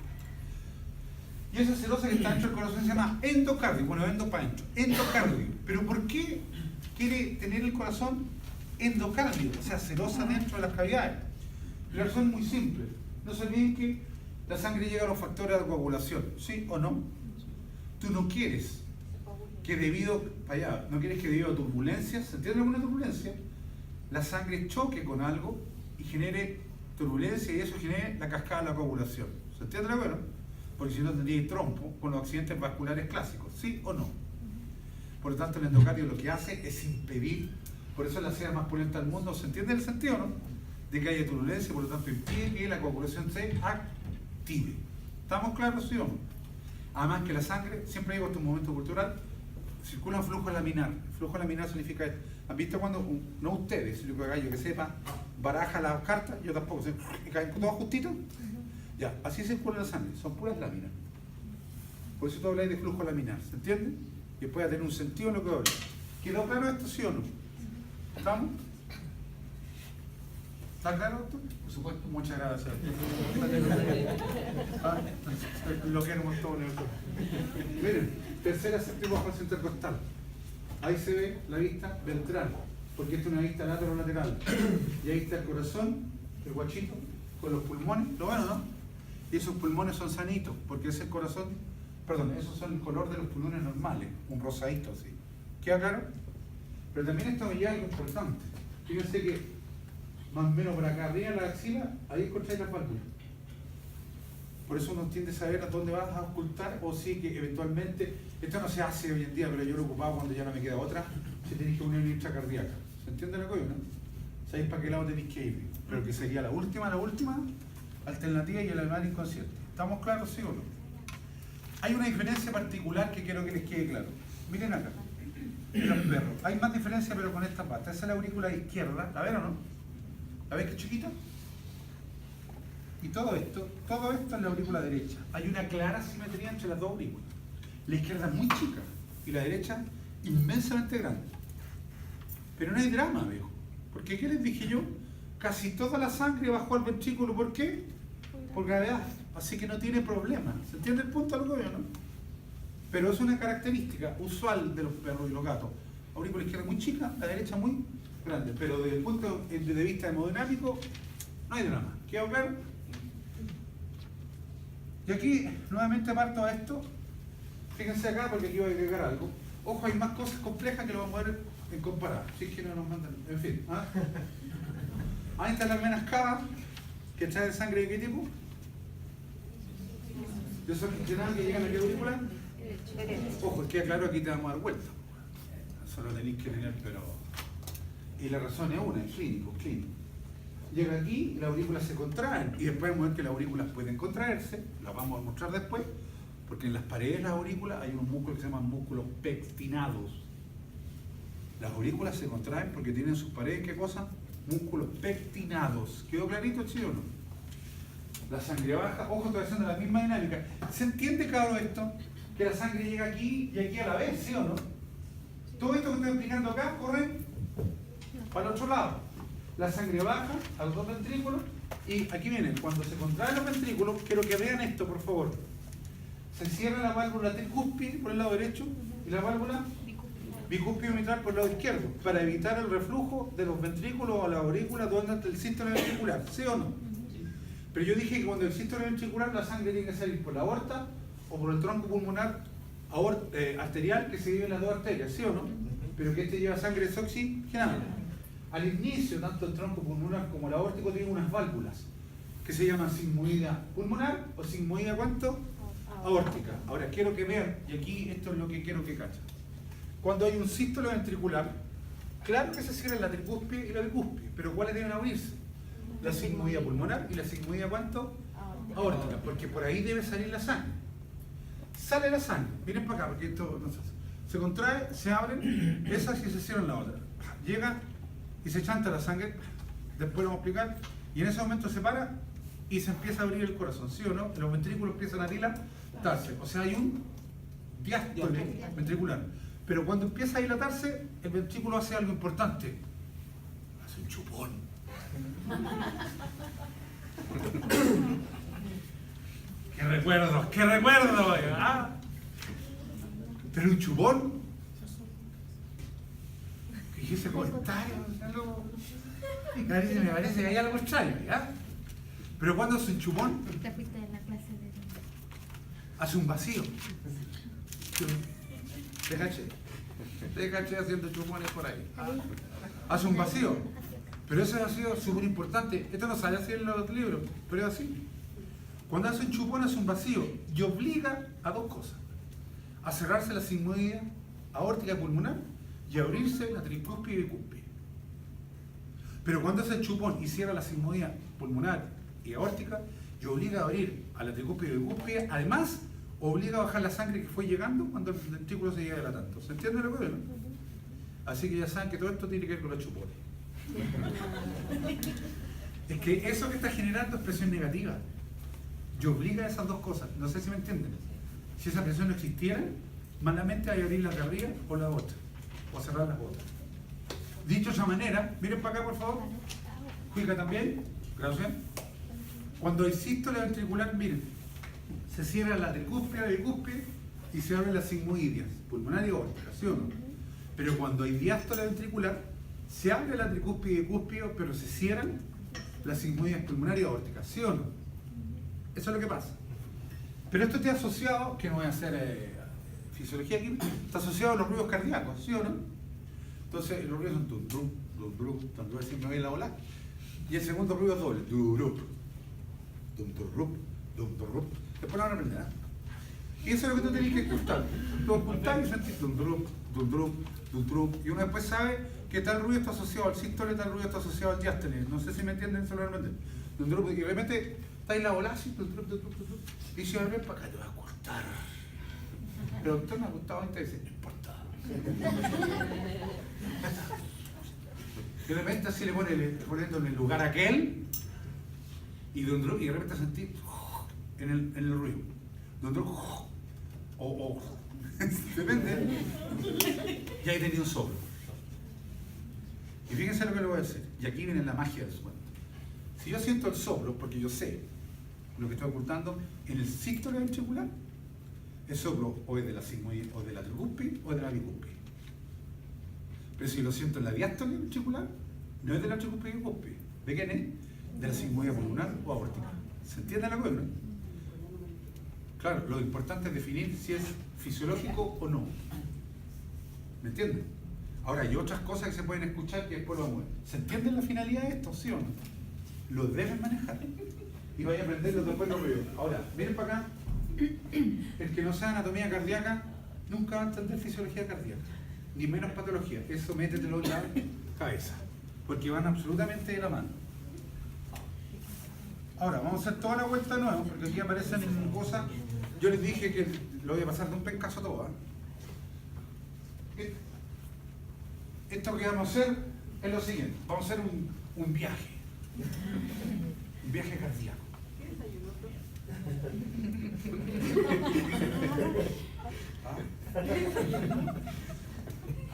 Y esa serosa que está dentro del corazón se llama endocardio. Bueno, endo para adentro. Endocardio. ¿Pero por qué quiere tener el corazón endocardio? O sea, serosa dentro de las cavidades. La razón es muy simple. No se olviden que la sangre llega a los factores de coagulación. ¿Sí o no? Tú no quieres que debido a turbulencias, ¿se entiende alguna turbulencia? La sangre choque con algo y genere turbulencia y eso genere la cascada de la coagulación. ¿Se entiende lo que no? Porque si no tendría trompo con los accidentes vasculares clásicos, ¿sí o no? Por lo tanto, el endocardio lo que hace es impedir, por eso es la seda más pulenta del mundo, ¿se entiende el sentido, no? De que haya turbulencia, por lo tanto impide que la coagulación se active. ¿Estamos claros, sí o no? Además que la sangre, siempre digo esto en un momento cultural, circula en flujo laminar. El flujo laminar significa esto. ¿Han visto cuando, no ustedes, yo que sepa, baraja las cartas? Yo tampoco, ¿se caen todos justitos? Ya, así circula la sangre, son puras láminas. Por eso tú habláis de flujo laminar, ¿se entiende? Y después a tener un sentido en lo que hablas. ¿Quedó claro esto, sí o no? ¿Estamos? ¿Está claro, doctor? Por supuesto, muchas gracias. Lo que éramos todos en el cuerpo. Miren, tercera, séptima fase intercostal. Ahí se ve la vista ventral, porque esta es una vista lateral. Y ahí está el corazón, el guachito, con los pulmones. Lo bueno, ¿no? Y esos pulmones son sanitos, porque es el corazón, perdón, esos son el color de los pulmones normales, un rosadito así. ¿Queda claro? Pero también esto veía algo importante. Fíjense que más o menos por acá arriba en la axila, ahí encontráis las válvulas. Por eso uno tiende a saber a dónde vas a ocultar, o sí que eventualmente, esto no se hace hoy en día, pero yo lo ocupaba cuando ya no me queda otra, si tenéis que unir una intracardíaca. ¿Se entiende lo que yo, no? ¿Sabéis para qué lado tenéis que ir? Pero que sería la última alternativa y el animal inconsciente. ¿Estamos claros, sí o no? Hay una diferencia particular que quiero que les quede claro. Miren acá. de los perros. Hay más diferencia, pero con esta pata. Esa es la aurícula izquierda. ¿La ven o no? ¿La ves que es chiquita? Y todo esto es la aurícula derecha. Hay una clara simetría entre las dos aurículas. La izquierda es muy chica y la derecha inmensamente grande. Pero no hay drama, viejo. Porque, ¿qué les dije yo? Casi toda la sangre bajó al ventrículo. ¿Por qué? Por gravedad. Así que no tiene problema. ¿Se entiende el punto del gobierno? Pero es una característica usual de los perros y los gatos. Aurícula izquierda muy chica, la derecha muy grande. Pero desde el punto de vista hemodinámico, no hay drama. ¿Quedó claro? Y aquí, nuevamente parto a esto. Fíjense acá, porque aquí voy a agregar algo. Ojo, hay más cosas complejas que lo vamos a ver en comparar. Si es que no nos mandan. En fin. ¿Ah? Ahí están las venas cava, que traen sangre de qué tipo. ¿De esos que llegan a qué aurícula? Ojo, es que claro, aquí te vamos a dar vuelta. Eso lo tenéis que tener, pero. Y la razón es una, es clínico. Llega aquí, la aurícula se contrae, y después vamos a ver que las aurículas pueden contraerse, las vamos a mostrar después, porque en las paredes de las aurículas hay unos músculos que se llaman músculos pectinados. Las aurículas se contraen porque tienen en sus paredes, ¿qué cosa? Músculos pectinados. ¿Quedó clarito, sí o no? La sangre baja, ojo, estoy haciendo la misma dinámica. ¿Se entiende, cabrón, esto? Que la sangre llega aquí y aquí a la vez, ¿sí o no? Todo esto que estoy explicando acá corre para el otro lado. La sangre baja a los dos ventrículos y aquí viene, cuando se contraen los ventrículos, quiero que vean esto, por favor. Se cierra la válvula tricúspide por el lado derecho y la válvula bicúspide mitral por el lado izquierdo, para evitar el reflujo de los ventrículos a la aurícula donde el sístole ventricular, ¿sí o no? Pero yo dije que cuando el sístole ventricular la sangre tiene que salir por la aorta o por el tronco pulmonar arterial que se divide en las dos arterias, ¿sí o no? Pero que este lleva sangre desoxigenada. Al inicio, tanto el tronco pulmonar como el aórtico tienen unas válvulas que se llaman sigmoidea pulmonar o sigmoidea ¿cuánto? Aórtica. Ahora quiero que vean, y aquí esto es lo que quiero que cachen. Cuando hay un sístole ventricular, claro que se cierra la tricúspide y la bicúspide, pero ¿cuáles deben abrirse? La sigmoidea pulmonar y la sigmoidea ¿cuánto? Aórtica, porque por ahí debe salir la sangre. Sale la sangre, miren para acá, porque esto no se contrae, se abren, esas y se cierran la otra. Llega y se chanta la sangre, después lo vamos a explicar, y en ese momento se para y se empieza a abrir el corazón, ¿sí o no? Los ventrículos empiezan a dilatarse, o sea, hay un diástole ventricular. Pero cuando empieza a dilatarse, el ventrículo hace algo importante, hace un chupón. ¡Qué recuerdos! ¡Qué recuerdos! ¿Ah? Pero un chupón. Y ese comentario, me parece que hay algo extraño, ¿ya? Pero cuando hace un chupón, Te fuiste de la clase de... hace un vacío. Te caché haciendo chupones por ahí. Hace un vacío. Pero ese vacío es súper importante. Esto no sale así en los libros, pero es así. Cuando hace un chupón, hace un vacío y obliga a dos cosas: a cerrarse la sigmoidea aórtica pulmonar y abrirse la tricúspide y bicúspide. Pero cuando hace el chupón y cierra la sigmoidea pulmonar y aórtica y obliga a abrir a la tricúspide y bicúspide, además obliga a bajar la sangre que fue llegando cuando el ventrículo se llega dilatando. ¿Se entiende lo que veo? Así que ya saben que todo esto tiene que ver con los chupones. Es que eso que está generando es presión negativa y obliga a esas dos cosas. No sé si me entienden. Si esa presión no existiera, malamente hay que abrir la de arriba o la otra, o cerrar las otras. Dicho de otra manera, miren para acá por favor. Juica también, gracias. Cuando hay sístole ventricular, miren, se cierra la tricúspide, la bicúspide y se abren las sigmoideas, pulmonar y aórtica, ¿sí o no? Pero cuando hay diástole ventricular, se abre la tricúspide y bicúspide, pero se cierran las sigmoideas pulmonar y aórtica, ¿sí o no? Eso es lo que pasa. Pero esto está asociado, que no voy a hacer fisiología aquí, está asociado a los ruidos cardíacos, ¿sí o no? Entonces los ruidos son dum dum, dum dum, tanto voy a decir me voy en la ola. Y el segundo ruido es doble, durup, dum durup, dum durup. Después lo van a aprender, ¿eh? Y eso es lo que tú tenés que escuchar. Tú escuchás y sentís dum durup, dum durup, dum durup. Y uno después sabe que tal ruido está asociado al sístole, tal ruido está asociado al diástole. No sé si me entienden solamente. Dum durup, y de repente está en la ola así, dum durup, dum durup, y si ven para acá te va a cortar. Pero el doctor me ha gustado antes, dice, no importa. De repente así le poniendo en el lugar aquel y de repente sentí en el ruido. Depende. Y ahí tenía un soplo. Y fíjense lo que le voy a decir. Y aquí viene la magia del cuento. Si yo siento el soplo, porque yo sé lo que estoy ocultando, en el sístole ventricular, el soplo o es de la sigmoide, o de la tricúspide, o de la bicúspide. Pero si lo siento en la diástole ventricular, no es de la tricúspide y bicúspide. ¿De quién es? De la sigmoide pulmonar o aórtica. ¿Se entiende la cosa, no? Claro, lo importante es definir si es fisiológico o no. ¿Me entienden? Ahora, hay otras cosas que se pueden escuchar que después lo vamos a ver. ¿Se entiende la finalidad de esto, sí o no? Lo deben manejar. Y vaya a aprenderlo después lo veo. Ahora, miren para acá. El que no sea anatomía cardíaca nunca va a entender fisiología cardíaca. Ni menos patología. Eso métetelo en la cabeza. Porque van absolutamente de la mano. Ahora, vamos a hacer toda la vuelta de nuevo, porque aquí aparecen cosas. Yo les dije que lo voy a pasar de un pencazo a todo. Esto que vamos a hacer es lo siguiente. Vamos a hacer un viaje. Un viaje cardíaco.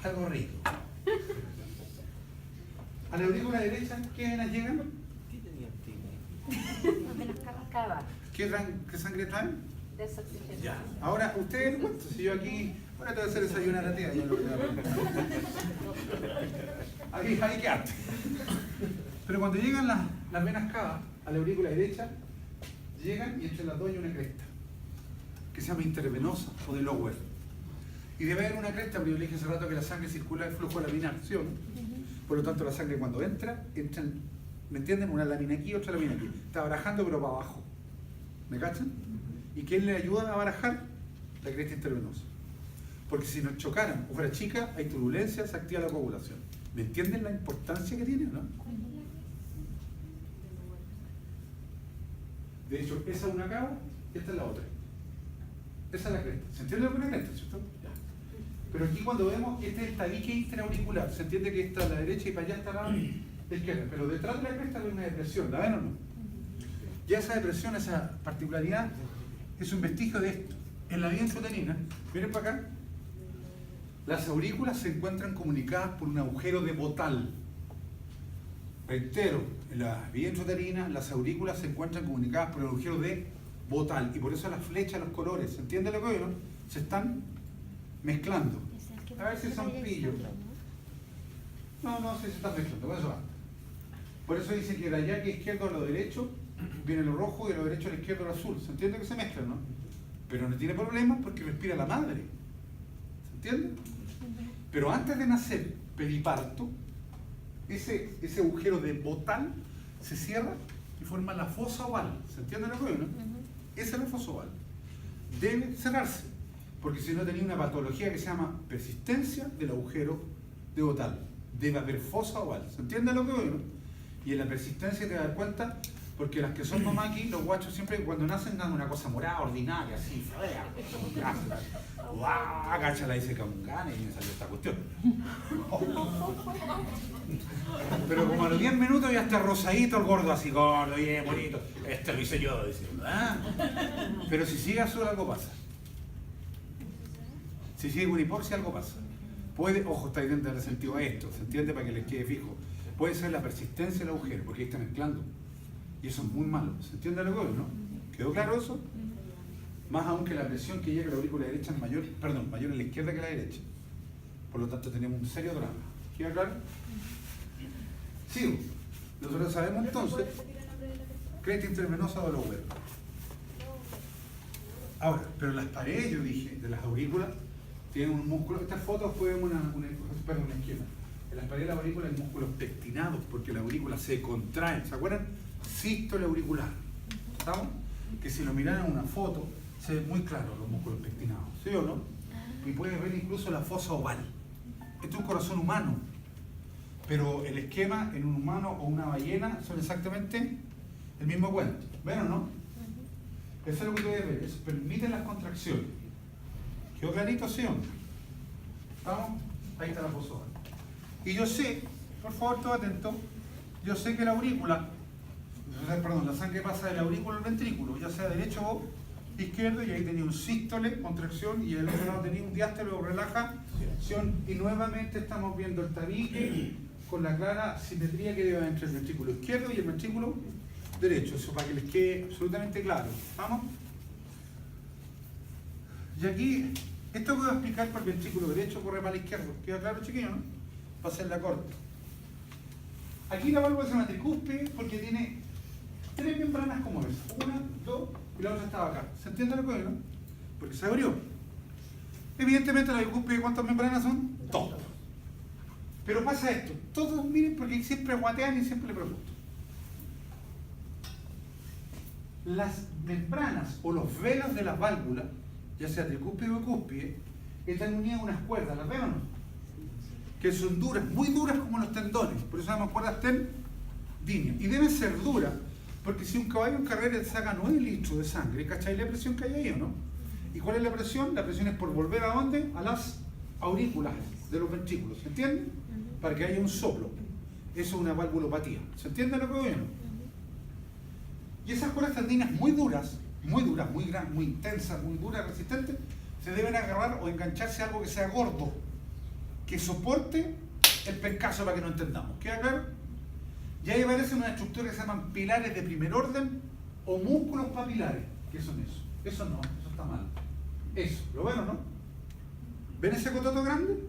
Algo rico. A la aurícula derecha, ¿qué venas llegan? ¿Qué sangre traen? Desoxigenación. Ya. Ahora, ustedes les cuento, si yo aquí, ahora te voy a hacer desayunar a la tía, yo lo voy a ahí quedaste. Pero cuando llegan las venas cavas a la aurícula derecha, llegan y entre las dos hay una cresta, que se llama intervenosa o de Lower. Y debe haber una cresta, pero yo le dije hace rato que la sangre circula en flujo laminar, ¿sí o no? Por lo tanto, la sangre cuando entra, ¿me entienden? Una lámina aquí, otra lámina aquí. Está barajando, pero para abajo. ¿Me cachan? ¿Y quién le ayuda a barajar? La cresta intervenosa. Porque si nos chocaran o fuera chica, hay turbulencia, se activa la coagulación. ¿Me entienden la importancia que tiene o no? De hecho, esa es una cava, esta es la otra. Esa es la cresta. ¿Se entiende lo que es una cresta, cierto? Ya. Pero aquí cuando vemos que este es el tabique intraauricular, se entiende que está a la derecha y para allá está la izquierda. Pero detrás de la cresta hay una depresión, ¿la ven o no? Y esa depresión, esa particularidad, es un vestigio de esto. En la vía intrauterina, miren para acá, las aurículas se encuentran comunicadas por un agujero de Botal. Reitero, en la vía intrauterina, las aurículas se encuentran comunicadas por el agujero de Botal. Y por eso las flechas, los colores, ¿se entiende lo que veo? Se están mezclando. A ver si son pillos. No, si se están mezclando, por eso va. Por eso dice que de allá que izquierdo a lo derecho viene lo rojo y de lo derecho a lo izquierdo lo azul. ¿Se entiende que se mezclan, no? Pero no tiene problemas porque respira la madre. ¿Se entiende? Pero antes de nacer, periparto, ese agujero de Botal se cierra y forma la fosa oval. ¿Se entiende lo que veo, no? Esa es la fosa oval. Debe cerrarse, porque si no tenía una patología que se llama persistencia del agujero de Botal. Debe haber fosa oval. ¿Se entiende lo que veo, no? Y en la persistencia te das cuenta, porque las que son mamá aquí, los guachos siempre cuando nacen dan una cosa morada, ordinaria, así, fea. ¡Guau! Cacha, la dice Camungana y me salió esta cuestión. Pero como a los 10 minutos ya está rosadito el gordo, así gordo, bien bonito. Este lo hice yo, dice. ¿Ah? Pero si sigue azul, algo pasa. Si sigue con hipoxia, algo pasa. Puede, ojo, está ahí dentro del sentido de esto, ¿se entiende? Para que les quede fijo. Puede ser la persistencia del agujero, porque ahí está mezclando. Y eso es muy malo. ¿Se entiende lo que veo, no? ¿Quedó claro eso? Más aún que la presión que llega a la aurícula derecha es mayor, mayor en la izquierda que a la derecha. Por lo tanto, tenemos un serio drama. ¿Queda claro? Sigo. Nosotros sabemos entonces, cresta intervenosa o Lower. Ahora, pero las paredes, yo dije, de las aurículas, tienen un músculo. Estas fotos fue una esquema. En las paredes de la aurícula hay músculos pectinados, porque la aurícula se contrae. ¿Se acuerdan? Sístole auricular. ¿Estamos? Que si lo miran en una foto, se ve muy claro los músculos pectinados. ¿Sí o no? Y puedes ver incluso la fosa oval. Esto es un corazón humano. Pero el esquema en un humano o una ballena son exactamente el mismo cuento. ¿Ven o no? Eso es lo que ustedes ven. Eso permite las contracciones. ¿Quedó clarito, sí o no? ¿Estamos? Ahí está la pozola. Y yo sé, por favor, todo atento, yo sé que la aurícula, perdón, la sangre pasa del aurículo al ventrículo, ya sea derecho o izquierdo, y ahí tenía un sístole, contracción, y el otro lado tenía un diástole o relajación, y nuevamente estamos viendo el tabique con la clara simetría que debe haber entre el ventrículo izquierdo y el ventrículo derecho, eso para que les quede absolutamente claro. ¿Vamos? Y aquí, esto que voy a explicar por el ventrículo derecho corre para la izquierda. ¿Queda claro, chiquillo, no? Va a ser la corta. Aquí la válvula se llama tricúspide porque tiene 3 membranas como esa. 1, 2 y la otra estaba acá. ¿Se entiende lo que digo, no? Porque se abrió. Evidentemente la tricúspide, ¿cuántas membranas son? 2. Pero pasa esto. Todos miren porque siempre guatean y siempre le pregunto. Las membranas o los velos de las válvulas, ya sea tricúspide o cúspide, están unidas a unas cuerdas, ¿las ven o no? Que son duras, muy duras como los tendones, por eso se llaman cuerdas tendinias. Y deben ser duras, porque si un caballo en carrera te saca 9 litros de sangre, ¿cachai la presión que hay ahí o no? ¿Y cuál es la presión? La presión es por volver ¿a dónde? A las aurículas de los ventrículos, ¿se entiende? Para que haya un soplo. Eso es una valvulopatía. ¿Se entiende lo que voy a decir? Y esas cuerdas tendinas muy duras, muy grandes, muy intensas, muy duras, resistentes, se deben agarrar o engancharse a algo que sea gordo, que soporte el pencazo para que no entendamos. ¿Queda claro? Y ahí aparecen una estructura que se llaman pilares de primer orden o músculos papilares. ¿Qué son eso? Eso no, eso está mal. Eso, ¿lo ven o no? ¿Ven ese cototo grande?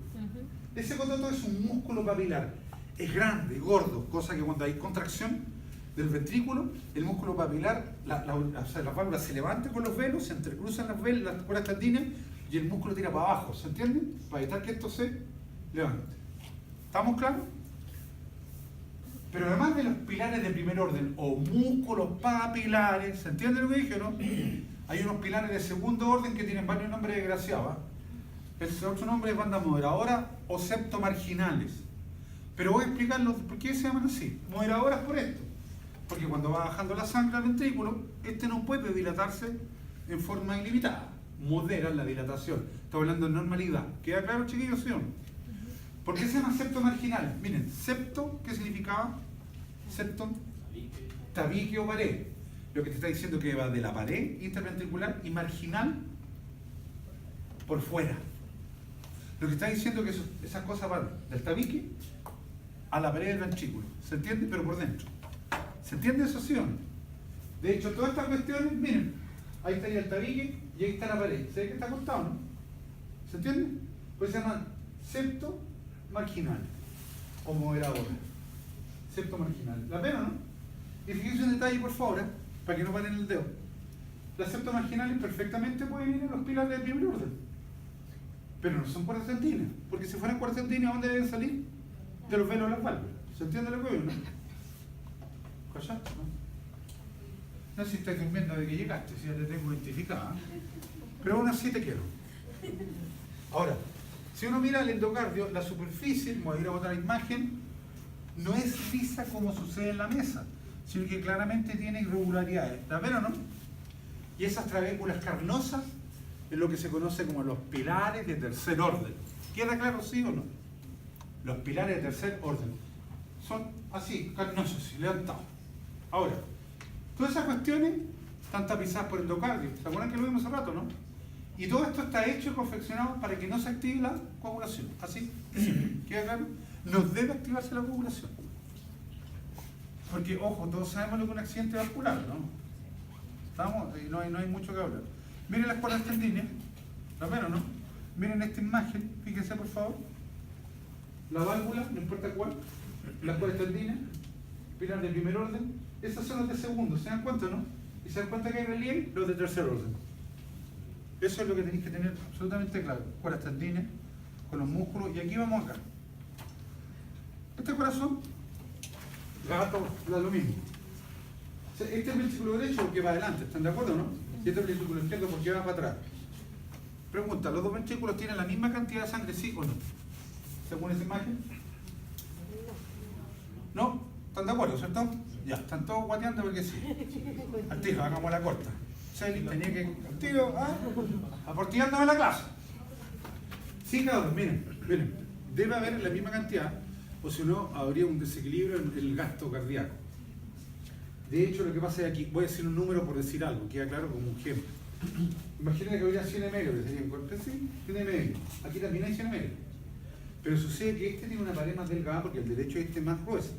Ese cototo es un músculo papilar. Es grande, gordo, cosa que cuando hay contracción del ventrículo, el músculo papilar, las válvulas se levantan con los velos, se entrecruzan las cuerdas tendinas y el músculo tira para abajo, ¿se entiende? Para evitar que esto se levante. ¿Estamos claros? Pero además de los pilares de primer orden o músculos papilares, ¿se entiende lo que dije o no? Hay unos pilares de segundo orden que tienen varios nombres desgraciados. El otro nombre es banda moderadora o septomarginales. Pero voy a explicarlos por qué se llaman así. Moderadoras por esto. Porque cuando va bajando la sangre al ventrículo, este no puede dilatarse en forma ilimitada. Moderan la dilatación. Estoy hablando de normalidad. ¿Queda claro, chiquillos, sí o no? ¿Por qué se llama septomarginales? Miren, septo, ¿qué significaba? Septo, tabique o pared. Lo que te está diciendo que va de la pared interventricular y marginal por fuera. Lo que está diciendo que esas cosas van del tabique a la pared del ventrículo. ¿Se entiende? Pero por dentro. ¿Se entiende eso, sí o no? De hecho, todas estas cuestiones, miren, ahí estaría el tabique y ahí está la pared. ¿Se ve que está cortado, no? ¿Se entiende? Pues se llaman septo marginal o moderadora. Septo marginal. ¿La ven o no? Y fíjense un detalle, por favor, para que no paren el dedo. Las septo marginales perfectamente pueden ir en los pilares de primer orden. Pero no son cuerdas tendinas. Porque si fueran cuerdas tendinas, ¿dónde deben salir? De los velos de las válvulas. ¿Se entiende lo que veo, no? ¿Callaste, no? No sé si estás durmiendo de que llegaste, si ya te tengo identificada. Pero aún así te quiero. Ahora, si uno mira el endocardio, la superficie, voy a ir a otra imagen, no es lisa como sucede en la mesa, sino que claramente tiene irregularidades. ¿La ven o no? Y esas trabéculas carnosas es lo que se conoce como los pilares de tercer orden. ¿Queda claro, sí o no? Los pilares de tercer orden son así, carnosos y levantados. Ahora, todas esas cuestiones están tapizadas por endocardio. ¿Se acuerdan que lo vimos hace rato, no? Y todo esto está hecho y confeccionado para que no se active la coagulación. ¿Así? ¿Queda claro? No debe activarse la coagulación. Porque, ojo, todos sabemos lo que es un accidente vascular, ¿no? ¿Estamos? Y no hay mucho que hablar. Miren las cuerdas tendinas. ¿La ven o no? Miren esta imagen. Fíjense, por favor. La válvula, no importa cuál. Las cuerdas tendinas. Pilar de primer orden. Esas son las de segundo. ¿Se dan cuenta, no? Y se dan cuenta que hay relieve, los de tercer orden. Eso es lo que tenéis que tener absolutamente claro. Cuerdas tendinas, con los músculos. Y aquí vamos acá. Este corazón, gato, da lo mismo. Este es el ventrículo derecho porque va adelante, ¿están de acuerdo, no? Y este es el ventrículo izquierdo porque va para atrás. Pregunta, ¿los dos ventrículos tienen la misma cantidad de sangre, sí o no? Según esa imagen. ¿No? ¿Están de acuerdo, cierto? Ya, están todos guateando porque sí. Al tiro, hagamos la corta. Shelly tenía que, al tiro, aportillándome la clase. Sí, cabros, miren. Miren, debe haber la misma cantidad, o si no, habría un desequilibrio en el gasto cardíaco. De hecho, lo que pasa es aquí, voy a decir un número por decir algo, queda claro como un ejemplo. Imaginen que hubiera 100 ml, que sería en corte, sí, 100 ml. Aquí también hay 100 ml. Pero sucede que este tiene una pared más delgada porque el derecho este es más grueso.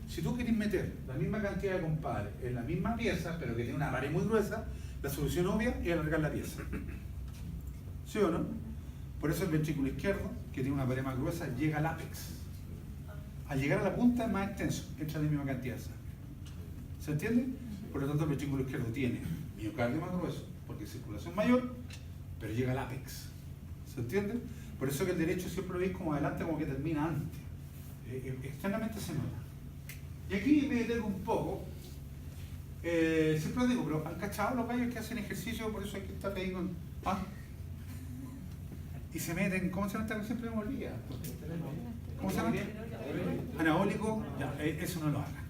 Si tú querés meter la misma cantidad de compadre en la misma pieza, pero que tiene una pared muy gruesa, la solución obvia es alargar la pieza. ¿Sí o no? Por eso el ventrículo izquierdo, que tiene una pared más gruesa, llega al ápex. Al llegar a la punta es más extenso, entra la misma cantidad de sangre. ¿Se entiende? Por lo tanto, el ventrículo izquierdo tiene miocardio más grueso, porque es circulación mayor, pero llega al ápex. ¿Se entiende? Por eso que el derecho siempre lo veis como adelante, como que termina antes. Externamente se nota. Y aquí me detengo un poco. Siempre lo digo, pero ¿han cachado los gallos que hacen ejercicio? Por eso hay que estar ahí con... ¿Ah? Y se meten, ¿cómo se llama esta que siempre me olvida? ¿Cómo se llama? Anabólico, ya, eso no lo hagan.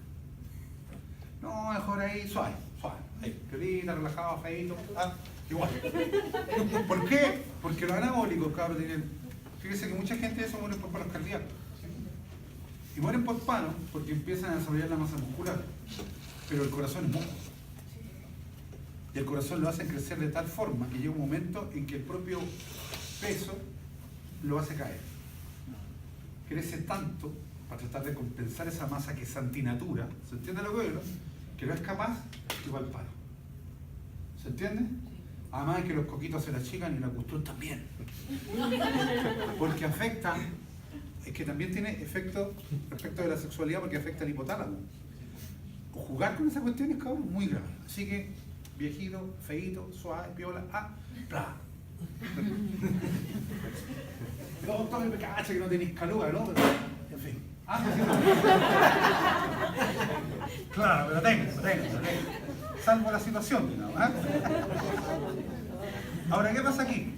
No, mejor ahí suave, suave. Ahí, piolita, relajado, feito, igual. ¿Por qué? Porque los anabólicos, cabrón, tienen... Fíjense que mucha gente de eso muere por paros cardíacos. Y mueren por paro porque empiezan a desarrollar la masa muscular. Pero el corazón es músculo. Y el corazón lo hacen crecer de tal forma que llega un momento en que el propio peso lo hace caer. Crece tanto para tratar de compensar esa masa que es antinatura, ¿se entiende lo que digo? Que no es capaz que va al paro. ¿Se entiende? Además de que los coquitos se la achican y la cuestión también. Porque afecta, es que también tiene efecto respecto de la sexualidad porque afecta al hipotálamo. O jugar con esa cuestión es, cabrón, muy grave. Así que, viejito, feíto, suave, piola, bla. Doctor, me cacha que no tenéis caluga, ¿no? En fin. Claro, pero tengo. Salvo la situación, ¿no? Ahora, ¿qué pasa aquí?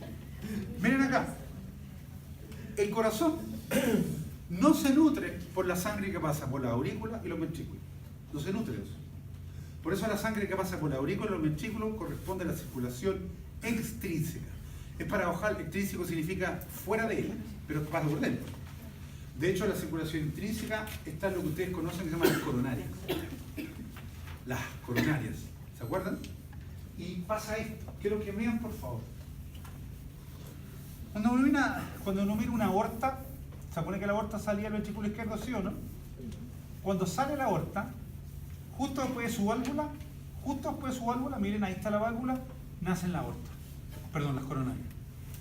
Miren acá. El corazón no se nutre por la sangre que pasa por la aurícula y los ventrículos. No se nutre de eso. Por eso la sangre que pasa por la aurícula y los ventrículos corresponde a la circulación extrínseca. Es paradojal, extrínseco significa fuera de él, pero pasa por dentro. De hecho, la circulación intrínseca está en lo que ustedes conocen que se llama las coronarias. Las coronarias, ¿se acuerdan? Y pasa esto, quiero que vean por favor. Cuando uno mira una aorta, se supone que la aorta salía del ventrículo izquierdo, ¿sí o no? Cuando sale la aorta, justo después de su válvula, miren, ahí está la válvula, nace la aorta. Perdón, las coronarias.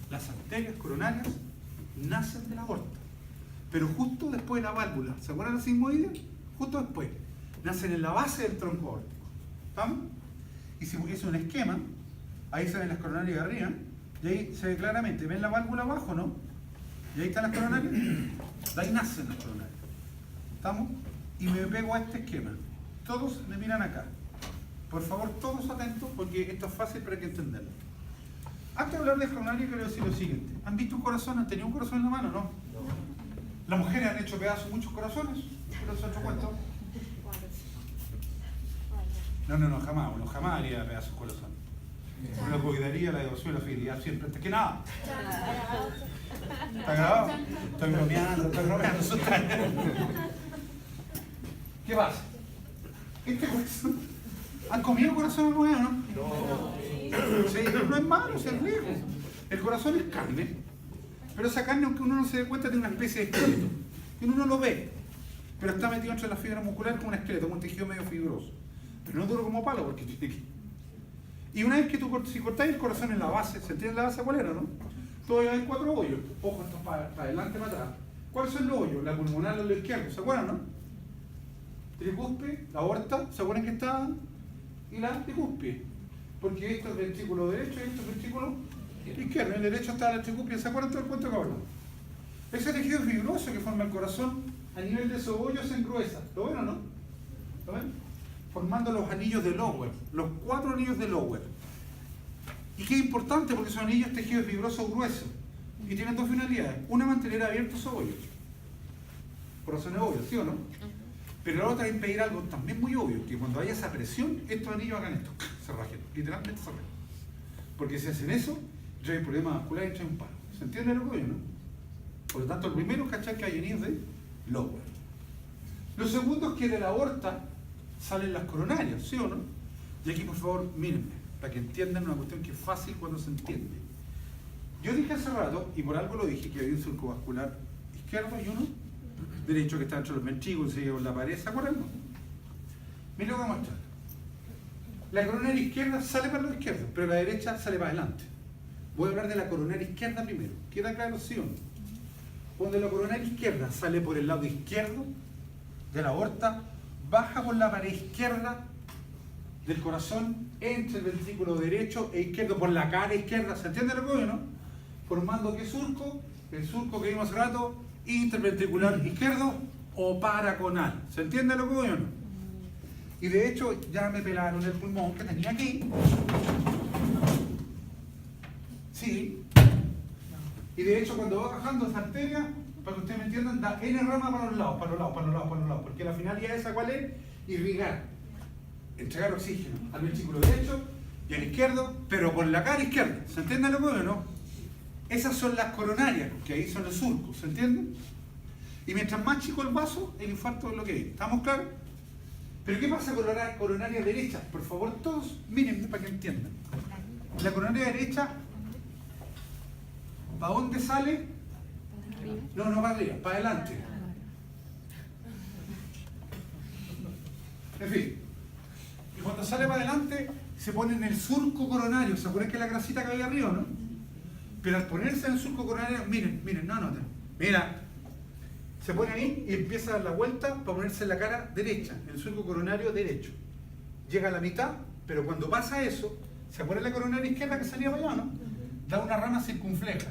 Las arterias coronarias nacen de la aorta. Pero justo después de la válvula, ¿se acuerdan la sigmoidea? Justo después. Nacen en la base del tronco aórtico. ¿Estamos? Y si es un esquema, ahí se ven las coronarias de arriba, y ahí se ve claramente, ¿ven la válvula abajo, no? Y ahí están las coronarias, de ahí nacen las coronarias. ¿Estamos? Y me pego a este esquema. Todos me miran acá. Por favor, todos atentos, porque esto es fácil para que entenderlo. Antes de hablar de coronaria, quiero decir lo siguiente. ¿Han visto un corazón? ¿Han tenido un corazón en la mano? No. Las mujeres han hecho pedazos muchos corazones. ¿Pero es otro cuento? No, jamás. Uno jamás haría pedazos corazón. Uno cuidaría la devoción y la fidelidad siempre, antes que nada. ¿Está grabado? Estoy bromeando. ¿Qué pasa? Este corazón... ¿Han comido corazón alguna vez, no? No. Sí, no es malo, es rico. El corazón es carne, pero esa carne, aunque uno no se dé cuenta, tiene una especie de esqueleto. Y uno no lo ve, pero está metido entre las fibras musculares como un esqueleto, como un tejido medio fibroso. Pero no duro como palo, porque tiene que... Y una vez que si cortáis el corazón en la base, ¿se entiende la base cuál era, no? Todavía hay 4 hoyos. Ojo, esto para adelante, para atrás. ¿Cuáles son los hoyos? La pulmonar o la izquierda, ¿se acuerdan, no? Tricúspide, la aorta, ¿se acuerdan que está? Y la tricúspide. Porque esto es el ventrículo derecho y esto es el ventrículo izquierdo. En el derecho está la tricúspide. ¿Se acuerdan todo el cuento que hablamos? Ese tejido fibroso que forma el corazón a nivel de esos hoyos se engruesa. ¿Lo ven o no? ¿Lo ven? Formando los anillos de Lower, los 4 anillos de Lower. Y qué importante porque son anillos tejidos fibrosos gruesos. Y tienen 2 finalidades. Una, mantener abiertos esos hoyos. Por razones obvias, ¿sí o no? Pero la otra es impedir algo también muy obvio, que cuando haya esa presión, estos anillos hagan esto, se rajen, literalmente se rajen. Porque si hacen eso, trae problemas vasculares y trae un paro. ¿Se entiende lo que digo, no? Por lo tanto, lo primero es cachar que hay en de lower. Lo segundo es que de la aorta salen las coronarias, ¿sí o no? Y aquí, por favor, mírenme, para que entiendan una cuestión que es fácil cuando se entiende. Yo dije hace rato, y por algo lo dije, que había un surco vascular izquierdo y uno derecho que está entre los ventrículos y se lleva en la pared, ¿se acuerdan? Miren lo que voy a mostrar. La coronaria izquierda sale para lo izquierdo, pero la derecha sale para adelante. Voy a hablar de la coronaria izquierda primero. ¿Queda claro, sí o no? Cuando la coronaria izquierda sale por el lado izquierdo de la aorta, baja por la pared izquierda del corazón, entre el ventrículo derecho e izquierdo, por la cara izquierda, ¿se entiende lo que voy, no? Formando ¿qué surco? El surco que vimos hace rato, interventricular izquierdo o paraconal. ¿Se entiende lo que voy o no? Y de hecho ya me pelaron el pulmón que tenía aquí. Sí. Y de hecho cuando va bajando esa arteria, para que ustedes me entiendan, da N rama para los lados, para los lados, para los lados, para los lados. Porque la finalidad esa, ¿cuál es? Irrigar, entregar oxígeno al ventrículo derecho y al izquierdo, pero por la cara izquierda. ¿Se entiende lo que voy o no? Esas son las coronarias, que ahí son los surcos, ¿se entiende? Y mientras más chico el vaso, el infarto es lo que es. ¿Estamos claros? Pero ¿qué pasa con la coronaria derecha? Por favor, todos miren para que entiendan. La coronaria derecha, ¿para dónde sale? No, no para arriba, para adelante. En fin. Y cuando sale para adelante, se pone en el surco coronario. ¿Se acuerdan que es la grasita que había arriba, no? Pero al ponerse en el surco coronario, miren, no noten. Mira. Se pone ahí y empieza a dar la vuelta para ponerse en la cara derecha, en el surco coronario derecho. Llega a la mitad, pero cuando pasa eso, ¿se acuerda la coronaria izquierda que salía para allá, no? Da una rama circunfleja.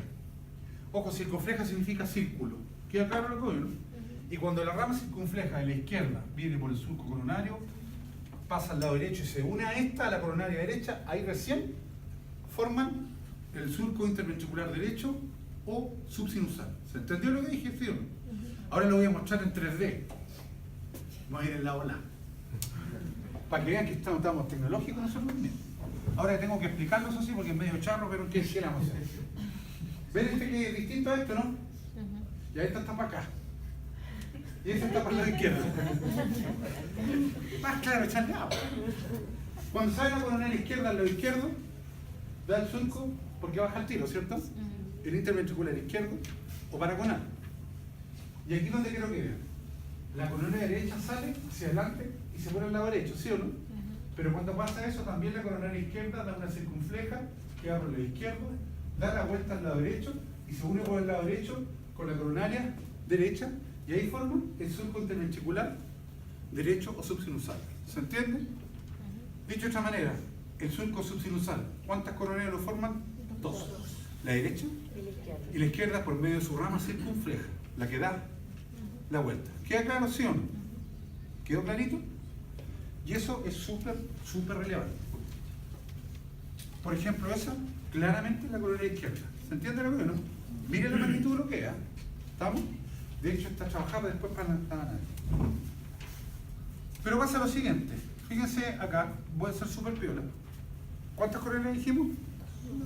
Ojo, circunfleja significa círculo. ¿Queda claro lo que voy, no? Y cuando la rama circunfleja de la izquierda viene por el surco coronario, pasa al lado derecho y se une a esta, a la coronaria derecha, ahí recién forman el surco interventricular derecho o subsinusal. ¿Se entendió lo que dije, sí o no? Ahora lo voy a mostrar en 3D. Vamos a ir en la ola. Para que vean que estamos tecnológicos nosotros mismos. Ahora tengo que explicarlo, eso sí, porque es medio charro, pero ¿qué queramos hacer? ¿Ven este que es distinto a esto, no? Y esta está para acá. Y esta está para el lado izquierdo. Más claro, echarle agua. Cuando sale la coronaria izquierda al lado izquierdo, da el surco porque baja el tiro, ¿cierto? El interventricular izquierdo o paraconal. Y aquí es donde quiero que vean. La coronaria derecha sale hacia adelante y se pone al lado derecho, ¿sí o no? Pero cuando pasa eso, también la coronaria izquierda da una circunfleja que va por el lado izquierdo, da la vuelta al lado derecho y se une por el lado derecho con la coronaria derecha y ahí forma el surco interventricular derecho o subsinusal. ¿Se entiende? Dicho de otra manera, el surco subsinusal, ¿cuántas coronarias lo forman? Dos. La derecha y la izquierda por medio de su rama circunfleja, la que da la vuelta. ¿Queda claro, sí o no? ¿Quedó clarito? Y eso es súper relevante. Por ejemplo, esa claramente es la coronaria izquierda. ¿Se entiende lo que es, no? Miren la magnitud de lo que es. ¿Estamos? De hecho, está trabajada después para nada. Pero pasa lo siguiente. Fíjense acá, voy a ser súper piola. ¿Cuántas coronarias dijimos?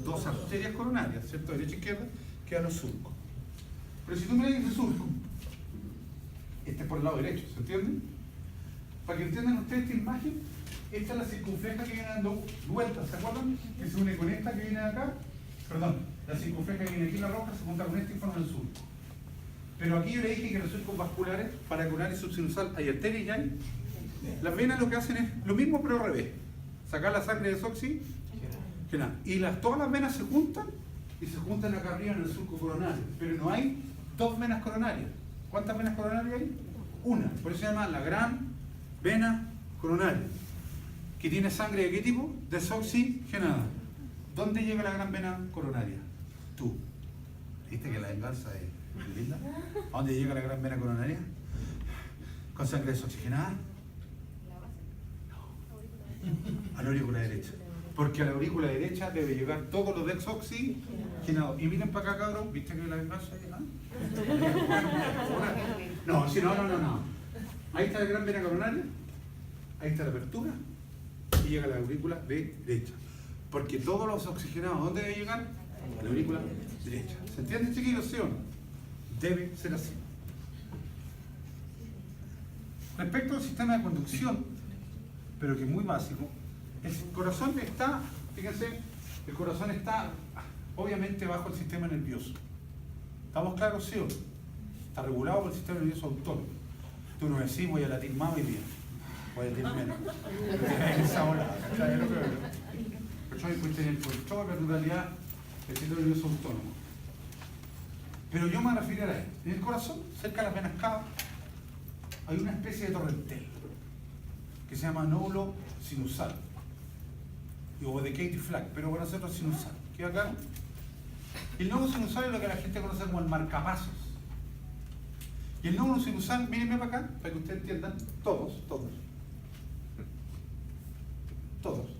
Dos arterias coronarias, ¿cierto? Derecha e izquierda, quedan los surcos. Pero si tú me dices surco, este es por el lado derecho, ¿se entiende? Para que entiendan ustedes esta imagen, esta es la circunfleja que viene dando vueltas, ¿se acuerdan? Que se une con esta que viene de acá, perdón, la circunfleja que viene aquí, la roja, se junta con esta y forma el surco. Pero aquí yo le dije que los surcos vasculares, paraconar y subsinusal, hay arterias y hay. Las venas lo que hacen es lo mismo pero al revés, sacar la sangre desoxigenada. Y todas las venas se juntan y se juntan acá arriba en el surco coronario, pero no hay dos venas coronarias. ¿Cuántas venas coronarias hay? Una, por eso se llama la gran vena coronaria, que tiene sangre de qué tipo? Desoxigenada. ¿Dónde llega la gran vena coronaria? Tú. ¿Viste que la venganza es linda? ¿A dónde llega la gran vena coronaria? ¿Con sangre desoxigenada? No. A la aurícula derecha. Porque a la aurícula derecha debe llegar todo lo desoxigenado. Y miren para acá, cabrón, ¿viste que la venganza llega? No, si no. Ahí está la gran vena coronaria, ahí está la apertura y llega a la aurícula derecha. Porque todos los oxigenados, ¿dónde debe llegar? A la aurícula derecha. ¿Se entiende, chiquillos, sí o no? Debe ser así. Respecto al sistema de conducción, pero que es muy básico, el corazón está, fíjense, el corazón está obviamente bajo el sistema nervioso. ¿Estamos claros, sí o no? Está regulado por el sistema nervioso autónomo. Tú no decís, voy a latir más hoy día, voy a latir menos. En esa hora, ¿cachai? Pero después tener el control, la naturalidad del sistema nervioso autónomo. Pero yo me refiero a esto. En el corazón, cerca de las venas cava, hay una especie de torrentel que se llama nódulo sinusal o de Katie Flack, pero para nosotros sinusal. ¿Queda claro? El nódulo sinusal es lo que la gente conoce como el marcapasos. Y el nódulo sinusal, mírenme para acá, para que ustedes entiendan, todos,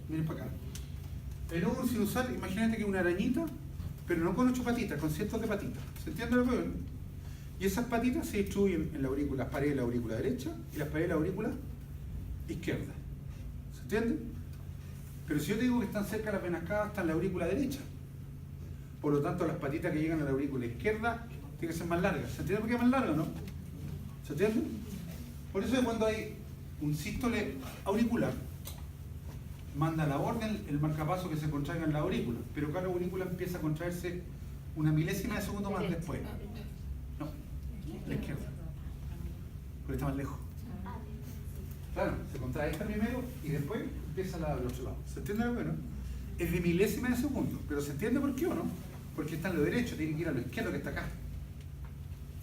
miren para acá. El nódulo sinusal, imagínate que es una arañita, pero no con 8 patitas, con cientos de patitas. ¿Se entiende lo que veo? Y esas patitas se distribuyen en la aurícula, las paredes de la aurícula derecha y las paredes de la aurícula izquierda. ¿Se entiende? Pero si yo te digo que están cerca de las venas cava, están en la aurícula derecha. Por lo tanto, las patitas que llegan a la aurícula izquierda tienen que ser más largas. ¿Se entiende por qué es más larga o no? ¿Se entiende? Por eso es cuando hay un sístole auricular, manda a la orden el marcapaso que se contraiga en la aurícula, pero cada aurícula empieza a contraerse una milésima de segundo más después. No, la izquierda, porque está más lejos. Claro, se contrae esta primero y después empieza la del otro lado. ¿Se entiende lo que no? Es de milésima de segundo, pero ¿se entiende por qué o no? Porque está en lo derecho, tiene que ir a lo izquierdo que está acá.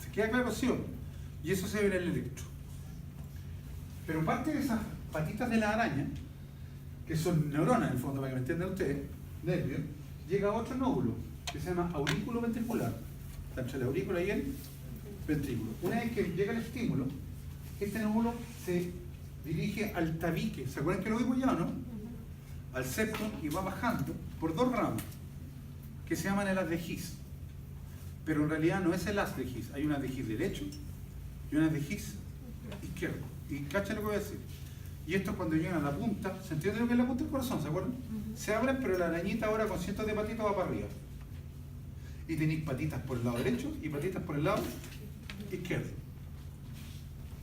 ¿Se queda claro, sí o no? Y eso se ve en el electro. Pero parte de esas patitas de la araña, que son neuronas en el fondo, para que me entiendan ustedes, nervios, llega a otro nódulo que se llama aurículo ventricular, está entre la aurícula y el ventrículo. Una vez que llega el estímulo, este nódulo se dirige al tabique, ¿se acuerdan que lo vimos ya o no? Al septum, y va bajando por 2 ramas que se llaman el haz de His. Pero en realidad no es el haz de His, hay un haz de His derecho y un haz de His izquierdo. Y cacha lo que voy a decir. Y esto cuando llegan a la punta, ¿se entiende lo que es la punta del corazón? ¿Se acuerdan? Se abren, pero la arañita ahora con cientos de patitas va para arriba. Y tenéis patitas por el lado derecho y patitas por el lado izquierdo.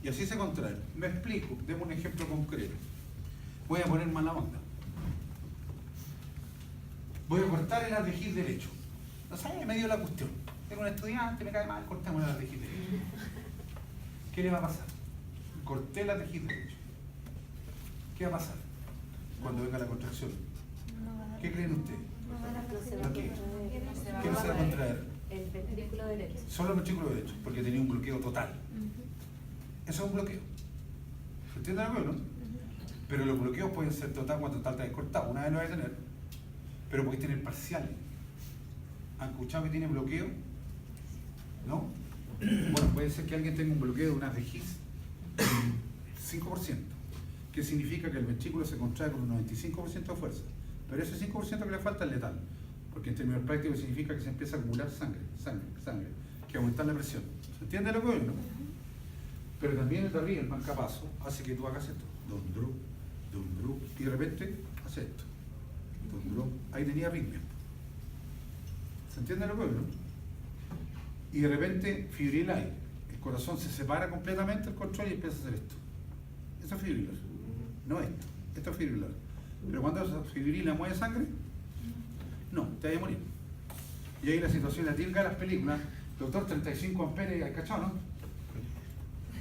Y así se contraen. Me explico, demos un ejemplo concreto. Voy a poner mala onda. Voy a cortar el haz de His derecho. No sé, me dio la cuestión. Tengo un estudiante, me cae mal, cortemos el haz de His derecho. ¿Qué le va a pasar? Corté el haz de His derecho. ¿Qué va a pasar cuando venga la contracción? ¿Qué creen ustedes? ¿Qué no se va a contraer? El ventrículo derecho. Solo el ventrículo derecho, porque tenía un bloqueo total. Eso es un bloqueo. ¿Se entiende lo que no? Pero los bloqueos pueden ser total cuando total está descortado. Una vez lo vas a tener, pero puedes tener parciales. ¿Han escuchado que tiene bloqueo? ¿No? Bueno, puede ser que alguien tenga un bloqueo de unas de His 5%, que significa que el ventrículo se contrae con un 95% de fuerza. Pero ese 5% que le falta es letal, porque en términos prácticos significa que se empieza a acumular sangre, que aumentar la presión. ¿Se entiende lo que oye, no? Pero también el de arriba, el marcapaso, hace que tú hagas esto. Dum, y de repente hace esto. Ahí tenía arritmia. ¿Se entiende lo que oye, no? Y de repente fibrilar. El corazón se separa completamente del control y empieza a hacer esto. Eso es fibrilar. No esto. Esto es fibrilar. Pero cuando se fibrila mueve sangre, no, te vas a morir. Y ahí la situación la tiene las películas. Doctor, 35 amperes, ¿hay cachado, no?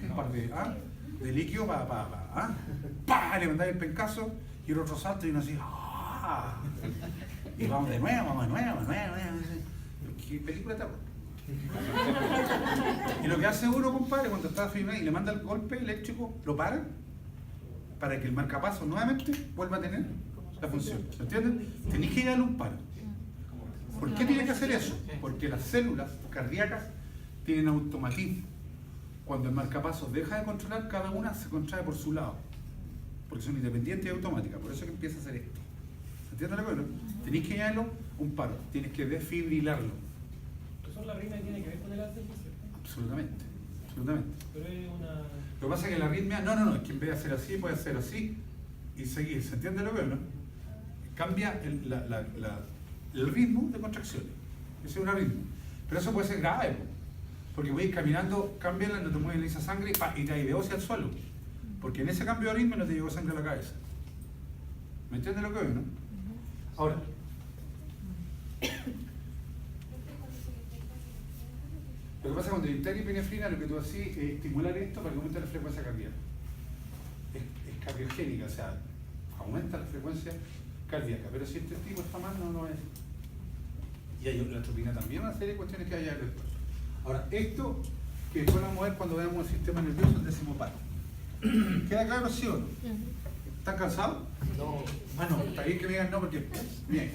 Un par de líquido para le mandáis el pencazo y el otro salto y uno así, y vamos de nuevo. ¿Qué película de terror? Y lo que hace uno, compadre, cuando está fibrilado y le manda el golpe eléctrico, lo para que el marcapaso nuevamente vuelva a tener la función. ¿Se entiende? Tenéis que darle un paro. ¿Por qué tiene que hacer eso? Porque las células cardíacas tienen automatismo. Cuando el marcapaso deja de controlar, cada una se contrae por su lado. Porque son independientes y automáticas. Por eso es que empieza a hacer esto. ¿Se entiende lo que no? Tenéis que darle un paro. Tienes que desfibrilarlo. ¿Eso la arritmia tiene que ver con el haz de His? Absolutamente. Pero es una... Lo que pasa es que la arritmia, no, es que en vez de hacer así, puede hacer así y seguir. ¿Se entiende lo que no? Cambia el ritmo de contracciones. Ese es un ritmo. Pero eso puede ser grave. Porque voy a ir caminando, cámbiala, no te mueve esa sangre y te ideó hacia el suelo. Porque en ese cambio de ritmo no te llegó sangre a la cabeza. ¿Me entiendes lo que veo, no? Ahora, lo que pasa cuando detectas epinefrina, lo que tú haces es estimular esto para que aumente la frecuencia cardíaca. Es cardiogénica, o sea, aumenta la frecuencia cardíaca. Pero si este tipo está mal, no es. Y hay la atropina también, una serie de cuestiones que hay después. Ahora, esto que después vamos a ver cuando veamos el sistema nervioso, el décimo paro. ¿Queda claro, sí o no? ¿Están cansados? No. Ah, no, está bien que me digan no porque. Bien.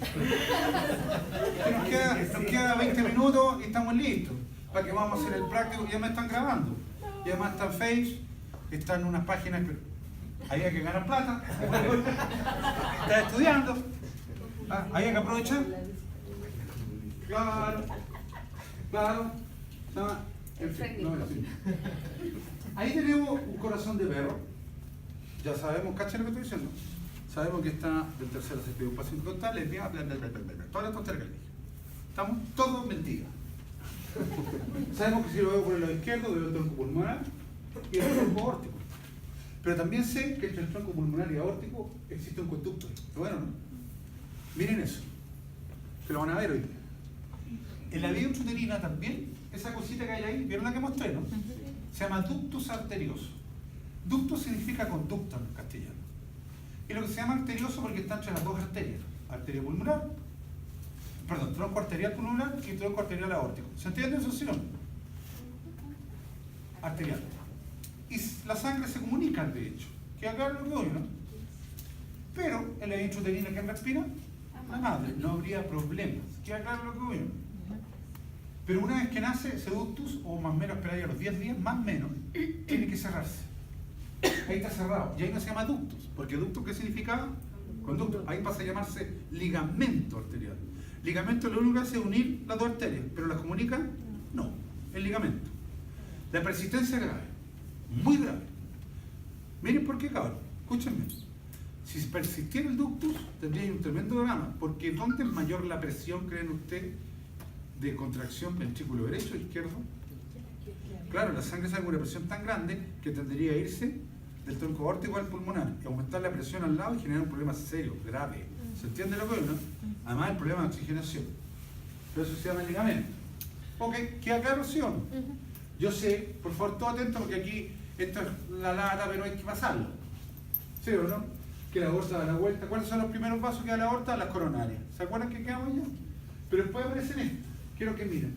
Nos queda 20 minutos y estamos listos. Para que vamos a hacer el práctico, ya me están grabando. Y además está en Face, está en unas páginas que hay que ganar plata. Está estudiando. Ah, hay que aprovechar. Claro. Claro. No, en fin, no, en fin. Ahí tenemos un corazón de perro. Ya sabemos, ¿cachai lo que estoy diciendo? Sabemos que está del tercero se pide un paciente total, les bla, bla, bla, bla, bla, bla. Todas las tonterías que le dije. Estamos todos mentiras. Sabemos que si lo veo por el lado izquierdo, veo el tronco pulmonar y el tronco aórtico. Pero también sé que entre el tronco pulmonar y aórtico existe un conducto. Bueno, ¿no? Miren eso. Que lo van a ver hoy día. En la vía intrauterina también, esa cosita que hay ahí, ¿vieron la que mostré, no? Se llama ductus arterioso. Ductus significa conducta en castellano. Y lo que se llama arterioso porque está entre las dos arterias. Arteria pulmonar, perdón, tronco arterial pulmonar y tronco arterial aórtico. ¿Se entiende eso, sí o no? Arterial. Y la sangre se comunica, de hecho. Queda claro lo que hoy, ¿no? Pero en la vía intrauterina, ¿quién respira? La madre. No habría problemas. Queda claro lo que hoy, ¿no? Pero una vez que nace ese ductus, o más o menos esperaría los 10 días, más o menos, tiene que cerrarse. Ahí está cerrado. Y ahí no se llama ductus. Porque ductus, ¿qué significaba? Conducto. Ahí pasa a llamarse ligamento arterial. Ligamento lo único que hace es unir las dos arterias, pero las comunica, no. El ligamento. La persistencia es grave. Muy grave. Miren por qué, cabrón. Escúchenme. Si persistiera el ductus, tendría un tremendo drama. Porque ¿dónde es mayor la presión, creen ustedes, de contracción ventrículo derecho o izquierdo? Claro, la sangre sale con una presión tan grande que tendría a irse del tronco aórtico al pulmonar y aumentar la presión al lado y generar un problema serio, grave. ¿Se entiende lo que es, no? Además el problema de oxigenación. Pero eso se llama ligamento. Ok, ¿queda claro, sí o no? Yo sé, por favor, todo atento porque aquí esto es la lata, pero hay que pasarlo. ¿Sí o no? Que la aorta da la vuelta. ¿Cuáles son los primeros vasos que da la aorta? Las coronarias. ¿Se acuerdan que quedamos ya? Pero después aparecen esto. Quiero que miren.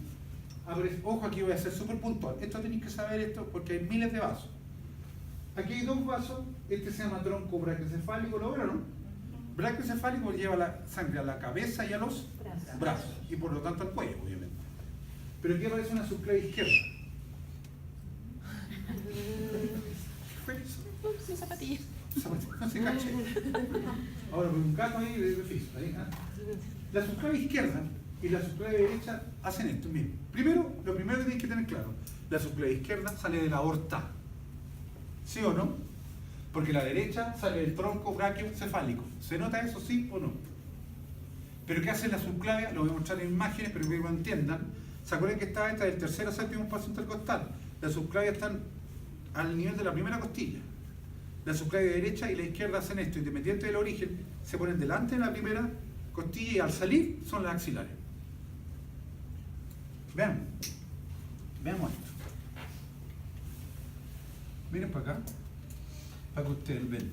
Ojo, aquí voy a ser súper puntual. Esto tenéis que saber esto porque hay miles de vasos. Aquí hay dos vasos. Este se llama tronco brachiocefálico, ¿lo vieron, no? Brachiocefálico lleva la sangre a la cabeza y a los brazos. Y por lo tanto al cuello, obviamente. Pero aquí aparece una subclave izquierda. ¿Qué fue eso? Sin zapatillas. No se cache. Ahora, con un gato ahí de piso. La subclave izquierda y la subclave derecha hacen esto. Miren, lo primero que tienes que tener claro, la subclave izquierda sale de la aorta. ¿Sí o no? Porque la derecha sale del tronco brachiocefálico. ¿Se nota eso, sí o no? Pero ¿qué hace la subclavia? Lo voy a mostrar en imágenes, pero que lo entiendan. ¿Se acuerdan que estaba esta del tercero séptimo espacio intercostal? Las subclavias están al nivel de la primera costilla. La subclavia derecha y la izquierda hacen esto, independiente del origen, se ponen delante de la primera costilla y al salir son las axilares. Veamos esto. Miren para acá, para que ustedes ven.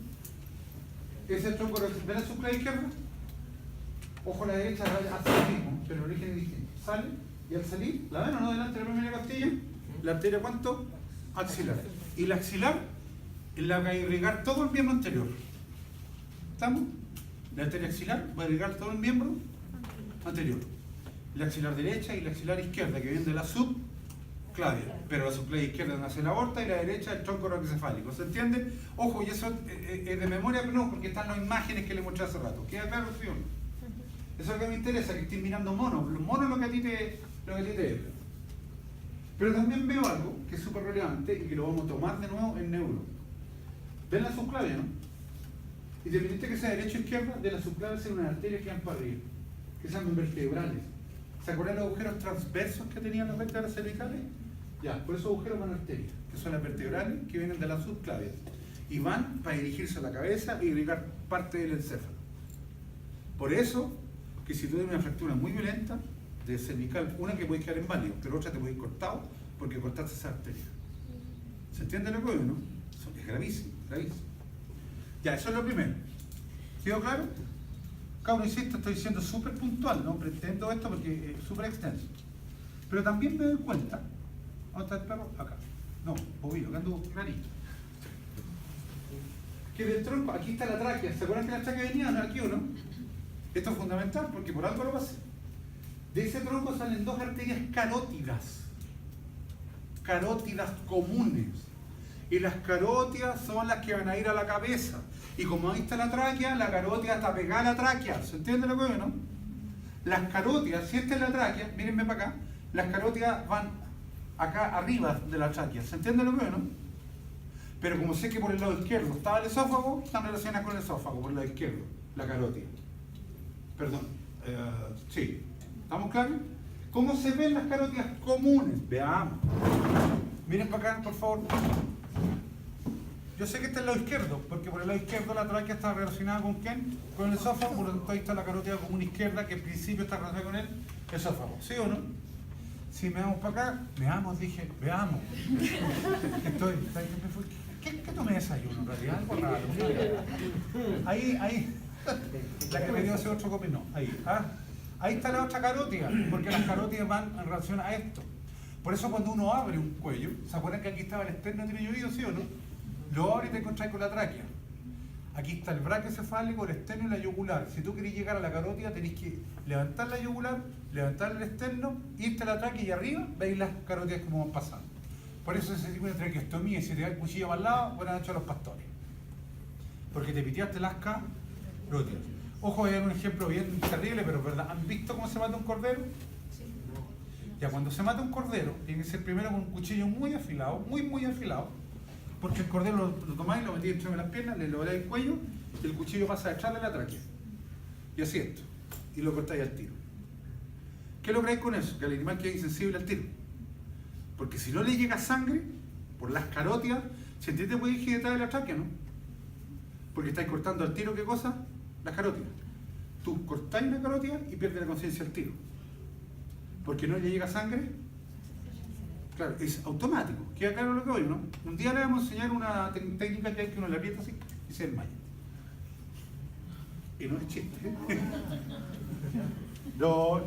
Ese es el tronco, ¿ven la subclavia izquierda? Ojo, la derecha hace lo mismo, pero el origen es distinto. Sale y al salir, ¿la ven o no? Delante de la primera costilla, la arteria, ¿cuánto? Axilar. Y la axilar es la que va a irrigar todo el miembro anterior. ¿Estamos? La arteria axilar va a irrigar todo el miembro anterior. La axilar derecha y la axilar izquierda, que viene de la subclavia. Pero la subclavia izquierda nace en la aorta y la derecha el tronco brachiocefálico. ¿Se entiende? Ojo, y eso es de memoria, pero no, porque están las imágenes que le mostré hace rato. ¿Queda claro, sí o no? Eso es lo que me interesa, que estés mirando monos. Los monos es lo que a ti te es. Pero también veo algo que es súper relevante y que lo vamos a tomar de nuevo en neuro. ¿Ven la subclavia, no? Independiente que sea derecha o izquierda, de la subclavia sale una arteria que van para arriba, que se llaman vertebrales. ¿Se acuerdan los agujeros transversos que tenían las vértebras cervicales? Ya, por eso agujeros van arterias, que son las vertebrales que vienen de las subclavias. Y van para dirigirse a la cabeza y irrigar parte del encéfalo. Por eso, que si tú tienes una fractura muy violenta de cervical, una que puede quedar inválido, pero otra te puede ir cortado porque cortaste esa arteria. ¿Se entiende lo que digo, no? Es gravísimo, gravísimo. Ya, eso es lo primero. ¿Quedó claro? Cabrón, insisto, estoy siendo súper puntual, no pretendo esto porque es súper extenso. Pero también me doy cuenta, ¿dónde está el perro? Acá. No, obvio, que ando clarito. Que del tronco, aquí está la tráquea. ¿Se acuerdan que la tráquea venía? No, aquí o no. Esto es fundamental porque por algo lo pasé. De ese tronco salen dos arterias carótidas. Carótidas comunes. Y las carótidas son las que van a ir a la cabeza. Y como ahí está la tráquea, la carótida está pegada a la tráquea. ¿Se entiende lo que veo, no? Las carótidas, si esta es la tráquea, mírenme para acá, las carótidas van acá arriba de la tráquea. ¿Se entiende lo que veo, no? Pero como sé que por el lado izquierdo estaba el esófago, están relacionadas con el esófago, por el lado izquierdo, la carótida. Perdón, sí. ¿Estamos claros? ¿Cómo se ven las carótidas comunes? Veamos. Miren para acá, por favor. Yo sé que está el lado izquierdo, porque por el lado izquierdo la tráquea está relacionada con ¿quién? Con el esófago, por lo tanto ahí está la carótida común izquierda, que en principio está relacionada con el esófago. ¿Sí o no? Si me vamos para acá, veamos, dije, veamos. ¿Qué tomé desayuno en realidad? Algo raro. Ahí. La que me dio hace otro copy, no. Ahí está la otra carótida, porque las carótidas van en relación a esto. Por eso cuando uno abre un cuello, ¿se acuerdan que aquí estaba el externo tiene oído, sí o no? Lo abres y te encontrás con la tráquea. Aquí está el braquiocefálico, el externo y la yugular. Si tú querés llegar a la carótida, tenés que levantar la yugular, levantar el externo, irte a la tráquea y arriba veis las carótidas como van pasando. Por eso se dice una traqueostomía y si te da el cuchillo para el lado, buenas noches a los pastores. Porque te piteaste las carótidas. Ojo, voy a dar un ejemplo bien terrible, pero es verdad. ¿Han visto cómo se mata un cordero? Sí. Ya, cuando se mata un cordero, tiene que ser primero con un cuchillo muy afilado, muy afilado, porque el cordero lo tomáis, lo metís entre las piernas, le lográis el cuello y el cuchillo pasa detrás de la tráquea. Y así esto. Y lo cortáis al tiro. ¿Qué lográis con eso? Que el animal quede insensible al tiro. Porque si no le llega sangre, por las carótidas, se te puede ir detrás de la tráquea, ¿no? Porque estáis cortando al tiro, ¿qué cosa? Las carótidas. Tú cortáis la carótida y pierdes la conciencia al tiro. Porque no le llega sangre. Claro, es automático. Queda claro lo que voy, ¿no? Un día le vamos a enseñar una técnica que hay que uno le aprieta así y se desmaya. Y no es chiste. No.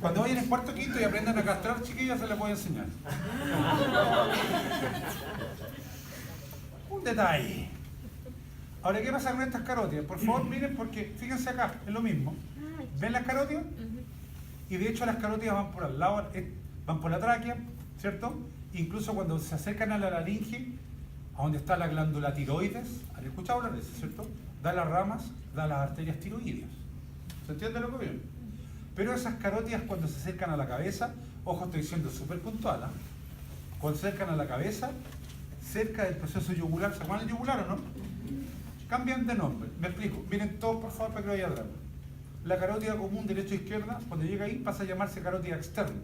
Cuando vayan en cuarto quinto y aprendan a castrar, chiquillas, se les voy a enseñar. Un detalle. Ahora, ¿qué pasa con estas carótidas? Por favor, miren, porque fíjense acá, es lo mismo. ¿Ven las carótidas? Y de hecho las carótidas van por al lado, van por la tráquea, ¿cierto? Incluso cuando se acercan a la laringe, a donde está la glándula tiroides, ¿han escuchado hablar de eso, cierto? Da las ramas, da las arterias tiroideas. ¿Se entiende lo que veo? Pero esas carótidas cuando se acercan a la cabeza, ojo, estoy siendo súper puntual, ¿eh? Cuando se acercan a la cabeza, cerca del proceso yugular, ¿se acuerdan el yugular o no? Cambian de nombre, me explico. Miren todos por favor para que lo vayan a dar. La carótida común derecha-izquierda, cuando llega ahí pasa a llamarse carótida externa.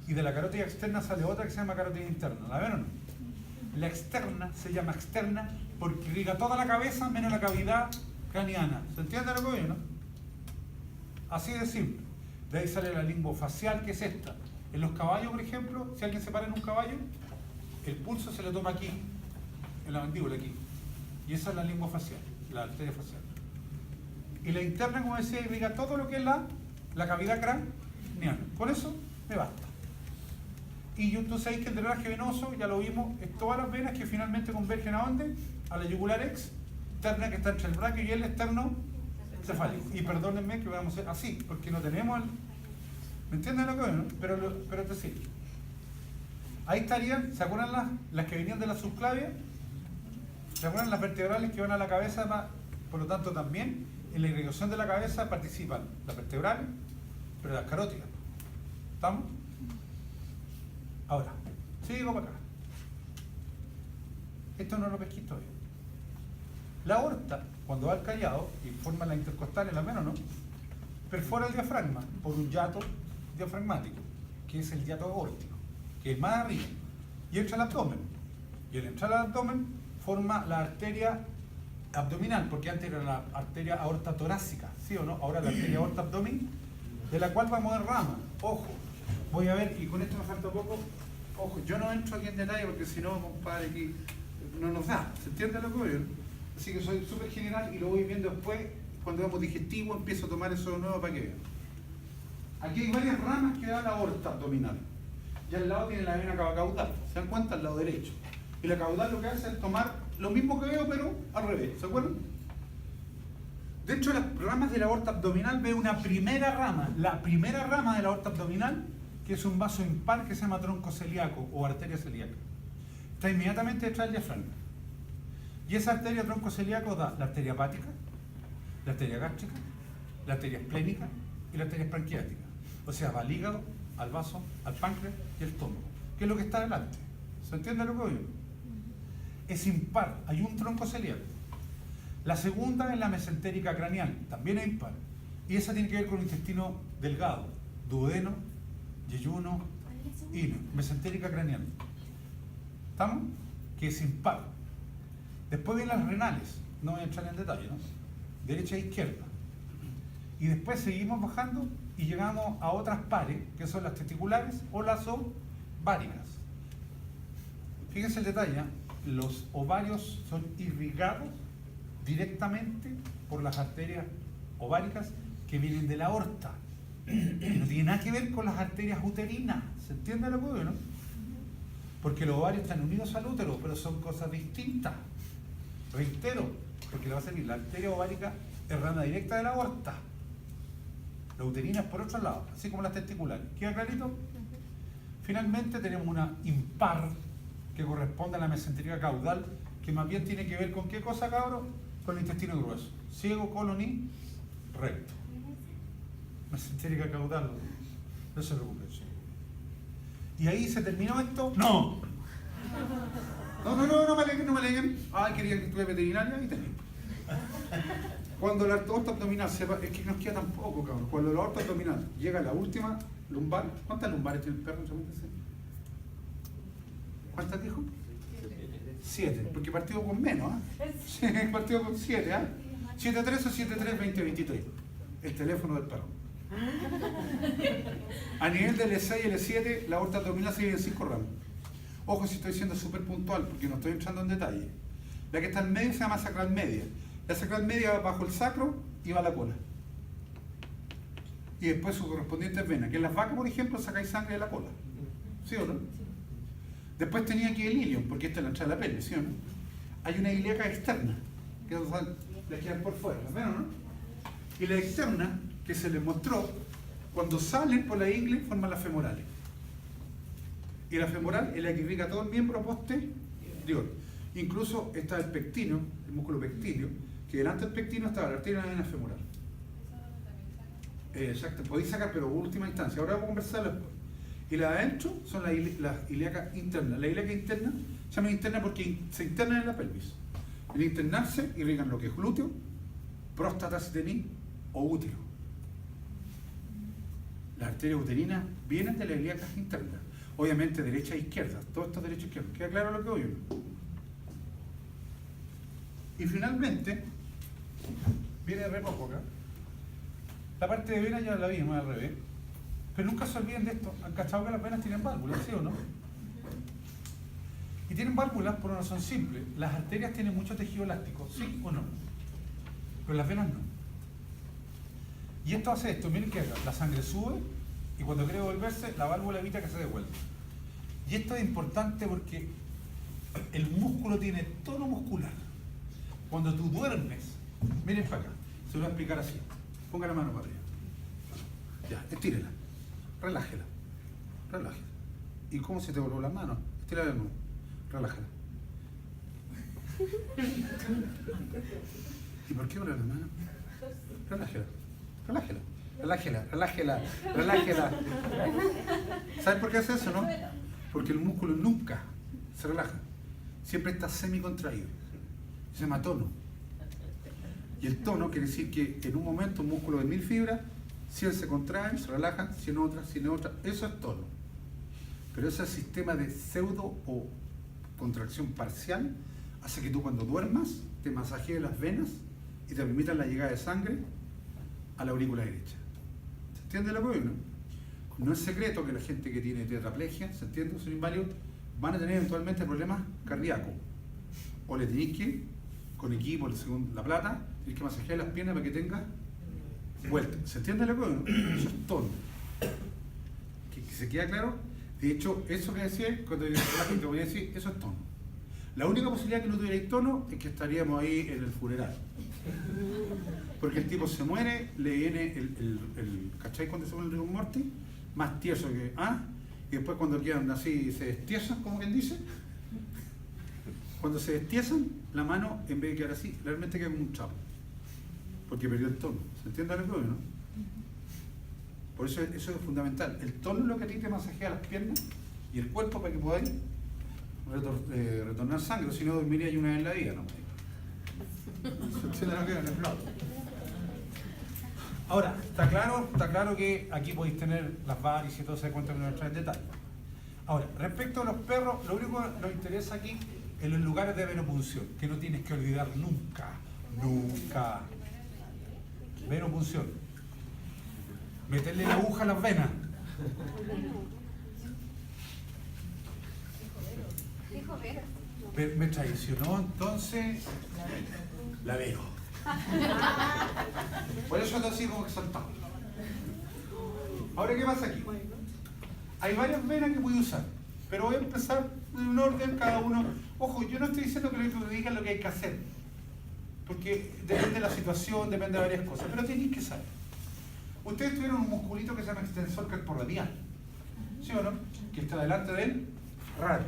Y de la carótida externa sale otra que se llama carótida interna, ¿la ven o no? La externa se llama externa porque irriga toda la cabeza menos la cavidad craneana. ¿Se entiende lo que veo, no? Así de simple. De ahí sale la linguofacial, que es esta. En los caballos, por ejemplo, si alguien se para en un caballo, el pulso se le toma aquí, en la mandíbula aquí. Y esa es la lengua facial, la arteria facial. Y la interna, como decía, irriga todo lo que es la cavidad craneana. Con eso me basta. Y tú sabéis que el drenaje venoso, ya lo vimos, es todas las venas que finalmente convergen ¿a dónde? A la yugular externa que está entre el braquio y el externo cefálico. Y perdónenme que vamos a hacer así, porque no tenemos el... ¿Me entienden lo que veo, no? Pero es decir, ahí estarían, ¿se acuerdan las que venían de la subclavia? ¿Se acuerdan las vertebrales que van a la cabeza? Por lo tanto, también en la irrigación de la cabeza participan las vertebrales, pero las carótidas. ¿Estamos? Ahora, sigo para acá. Esto no lo pesqué todavía. La aorta, cuando va al callado y forma la intercostal en la mano, ¿no? Perfora el diafragma por un hiato diafragmático, que es el hiato aórtico. que es más arriba, y entra al abdomen. Y al entrar al abdomen forma la arteria abdominal, porque antes era la arteria aorta torácica, ¿sí o no? Ahora la arteria aorta abdomen, de la cual vamos a ver rama. Ojo, voy a ver, y con esto me falta poco, ojo, yo no entro aquí en detalle porque si no, compadre, aquí no nos da, ¿se entiende lo que voy a ver? Así que soy súper general y lo voy viendo después, cuando vamos digestivo, empiezo a tomar eso de nuevo para que vean. Aquí hay varias ramas que da la aorta abdominal. Y al lado tiene la vena cava caudal, ¿se dan cuenta? Al lado derecho. Y la caudal lo que hace es tomar lo mismo que veo, pero al revés, ¿se acuerdan? Dentro de las ramas de la aorta abdominal veo una primera rama, la primera rama de la aorta abdominal, que es un vaso impar que se llama tronco celíaco o arteria celíaca. Está inmediatamente detrás del diafragma. Y esa arteria tronco celíaco da la arteria hepática, la arteria gástrica, la arteria esplénica y la arteria pancreática. O sea, va al hígado, al vaso, al páncreas y al estómago, que es lo que está delante. ¿Se entiende lo que digo? Es impar, hay un tronco celíaco. La segunda es la mesentérica craneal, también es impar. Y esa tiene que ver con el intestino delgado, duodeno, yeyuno, hino, mesentérica craneal. ¿Estamos? Que es impar. Después vienen las renales, no voy a entrar en detalle, ¿no? Derecha e izquierda. Y después seguimos bajando y llegamos a otras pares, que son las testiculares o las ováricas. Fíjense el detalle, ¿eh? Los ovarios son irrigados directamente por las arterias ováricas que vienen de la aorta. Y no tiene nada que ver con las arterias uterinas. ¿Se entiende lo que digo, no? Porque los ovarios están unidos al útero, pero son cosas distintas. Reitero, porque le va a servir la arteria ovárica es rama directa de la aorta. La uterina es por otro lado, así como las testiculares. ¿Queda clarito? Finalmente tenemos una impar que corresponde a la mesentérica caudal, que más bien tiene que ver con qué cosa, cabros, con el intestino grueso. Ciego, colon y recto. Mesentérica caudal, no se preocupen. ¿Y ahí se terminó esto? ¡No! No me aleguen. Ay, querían que estuviera veterinaria y tenés. Cuando la aorta abdominal se va, es que nos queda tan poco, cabrón. Cuando la aorta abdominal llega a la última lumbar, ¿cuántas lumbares tiene el perro? ¿Cuántas dijo? 7, porque partió con menos, ¿ah? Sí, partió con 7, ¿ah? 7-3 o 7-3-20-23. El teléfono del perro. A nivel del E6 y el E7, la aorta abdominal se divide en 5 ramas. Ojo si estoy siendo súper puntual, porque no estoy entrando en detalle. La que está en medio se llama sacral media. La sacral media va bajo el sacro y va a la cola. Y después su correspondiente vena, que en las vacas, por ejemplo, sacáis sangre de la cola. ¿Sí o no? Después tenía aquí el ilion, porque esta es la entrada de la pelvis, ¿sí o no? Hay una ilíaca externa, que la quedan por fuera, ¿la ven o no? Y la externa, que se les mostró, cuando salen por la ingle, forman las femorales. Y la femoral es la que irriga todo el miembro posterior. Incluso está el pectino, el músculo pectíneo, que delante del pectino está la arteria de la vena femoral. Exacto, podéis sacar, pero en última instancia. Ahora vamos a conversarlo después. Y la de adentro son las ilíacas internas. La ilíaca interna se llama interna porque se internan en la pelvis. En internarse irrigan lo que es glúteo, próstata si tenéis, o útero. Las arterias uterinas vienen de las ilíacas internas. Obviamente derecha e izquierda. Todo esto es derecha e izquierda. ¿Queda claro lo que oigo? Y finalmente, viene re poco acá. La parte de vena ya la vimos al revés. Pero nunca se olviden de esto. Han cachado que las venas tienen válvulas, ¿sí o no? Y tienen válvulas por una razón simple. Las arterias tienen mucho tejido elástico, ¿sí o no? Pero las venas no. Y esto hace esto, miren que haga. La sangre sube y cuando quiere devolverse, la válvula evita que se devuelva. Y esto es importante porque el músculo tiene tono muscular. Cuando tú duermes, miren para acá, se lo voy a explicar así. Ponga la mano para arriba. Ya, estírela. Relájela. Relájela. ¿Y cómo se te volvió la mano? Estírala de nuevo. Relájala. ¿Y por qué volver la mano? Relájela. Relájela. Relájela, relájela, relájela. ¿Sabes por qué hace eso, no? Porque el músculo nunca se relaja. Siempre está semi-contraído. Se llama tono. Y el tono quiere decir que en un momento un músculo de 1000 fibras, 100 se contraen, se relajan, 100 otras, 100 otras. Eso es tono. Pero ese sistema de pseudo o contracción parcial hace que tú cuando duermas te masajees las venas y te permitan la llegada de sangre a la aurícula derecha. ¿Se entiende lo que no? No es secreto que la gente que tiene tetraplegia, ¿se entiende? Son inválidos, van a tener eventualmente problemas cardíacos. O le tenéis que, con equipo, según la plata, tenéis que masajear las piernas para que tenga vuelta. ¿Se entiende lo que no? Eso es tono. ¿Que se queda claro? De hecho, eso que decía, cuando yo te voy a decir, eso es tono. La única posibilidad que no tuvierais tono es que estaríamos ahí en el funeral. Porque el tipo se muere, le viene ¿cachai? Cuando se muere el rigor mortis, más tieso que, y después cuando quedan así, se destiezan, como quien dice, cuando se destiezan, la mano, en vez de quedar así, realmente queda como un chapo, porque perdió el tono. ¿Se entiende lo que no? Por eso es fundamental. El tono es lo que a ti te masajea las piernas y el cuerpo para que podáis retornar sangre, si no dormiría yo una vez en la vida, ¿no? ¿Se entiende lo que no? Ahora, está claro que aquí podéis tener las varices y todo se cuenta que no entra en detalle. Ahora, respecto a los perros, lo único que nos interesa aquí es los lugares de venopunción, que no tienes que olvidar nunca. Venopunción. Meterle la aguja a las venas. Me traicionó entonces la veo. Por eso ando así como exaltado. Ahora, ¿qué pasa aquí? Hay varias venas que voy a usar, pero voy a empezar en un orden cada uno. Ojo, yo no estoy diciendo que lo que digan lo que hay que hacer, porque depende de la situación, depende de varias cosas, pero tenéis que saber. Ustedes tuvieron un musculito que se llama extensor carporradial, ¿sí o no? Que está delante del radio.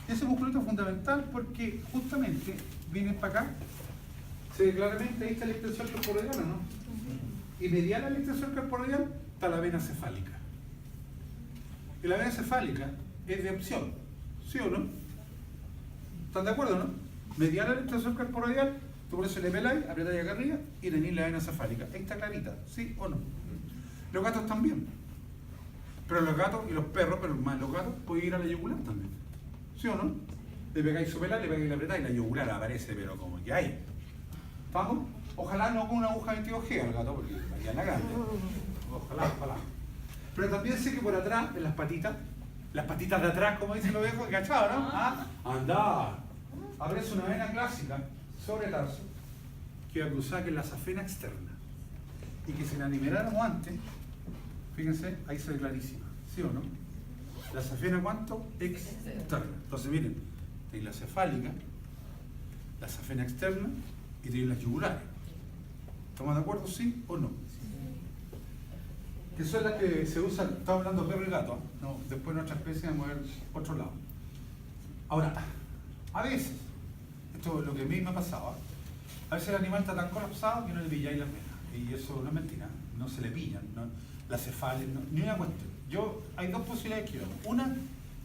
Y ese musculito es fundamental porque justamente vienen para acá, se ve claramente, ahí está el extensor carporradial, ¿o no? Y medial al extensor carporradial está la vena cefálica. Y la vena cefálica es de opción, ¿sí o no? ¿Están de acuerdo, no? Medial al extensor carporradial, tú por eso le peláis, apretáis acá arriba y tenéis la vena cefálica. Ahí está clarita, ¿sí o no? Los gatos también. Pero los gatos y los perros, pero más los gatos, pueden ir a la yugular también. ¿Sí o no? Le pegáis su pelar, le pegáis la apretáis y la yugular aparece, pero como que hay. ¿Vamos? Ojalá no con una aguja 22G al gato, porque vaya la grande. Ojalá. Pero también sé que por atrás, en las patitas de atrás, como dicen los viejos, ¿cachado, no? Anda. Aparece una vena clásica sobre el tarso que va a cruzar, que es la safena externa. Y que si la niveláramos antes, fíjense, ahí se ve clarísima, ¿sí o no? La safena, ¿cuánto? Externa. Entonces, miren, tenéis la cefálica, la safena externa y tenéis las yugulares. ¿Estamos de acuerdo, sí o no? Que son las que se usan, estamos hablando de perro y gato, no, después en otra especie vamos a ver otro lado. Ahora, a veces, esto es lo que a mí me ha pasado, a veces el animal está tan colapsado que no le pilláis las venas. Y eso no es mentira, no se le pillan, ¿no? La cefalia, no, ni una cuestión. Hay dos posibilidades que yo hago. Una,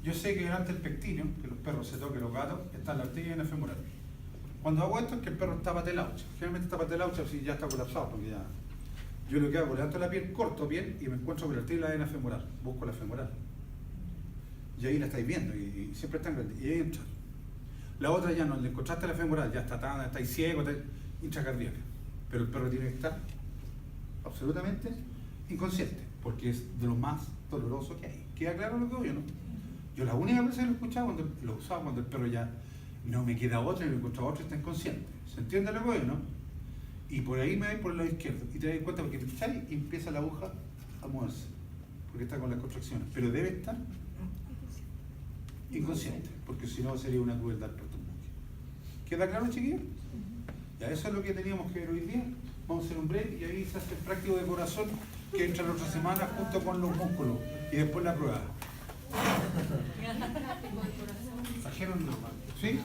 yo sé que delante del pectíneo, que los perros se toquen los gatos, está la arteria y la femoral. Cuando hago esto es que el perro está patelaucha. Generalmente está patelaucha si ya está colapsado, porque ya... Yo lo que hago, levanto la piel, corto piel y me encuentro con la arteria y la vena femoral. Busco la femoral. Y ahí la estáis viendo y siempre están grandes. Y ahí entra. La otra ya no, le encontraste la femoral, ya estáis ciego, intracardíaca. Pero el perro tiene que estar absolutamente inconsciente, porque es de lo más doloroso que hay. ¿Queda claro lo que digo yo, no? Yo la única vez que lo escuchaba, lo usaba cuando el perro ya no me queda otra y lo encontraba otro y está inconsciente. ¿Se entiende lo que digo yo, no? Y por ahí me voy por el lado izquierdo y te das cuenta porque te echáis y empieza la aguja a moverse, porque está con las contracciones, pero debe estar inconsciente, porque si no sería una crueldad para tu mujer. ¿Queda claro, chiquillos? Ya, eso es lo que teníamos que ver hoy día. Vamos a hacer un break y ahí se hace el práctico de corazón que entra la otra semana junto con los músculos y después la prueba. ¿Trajeron los? ¿Sí?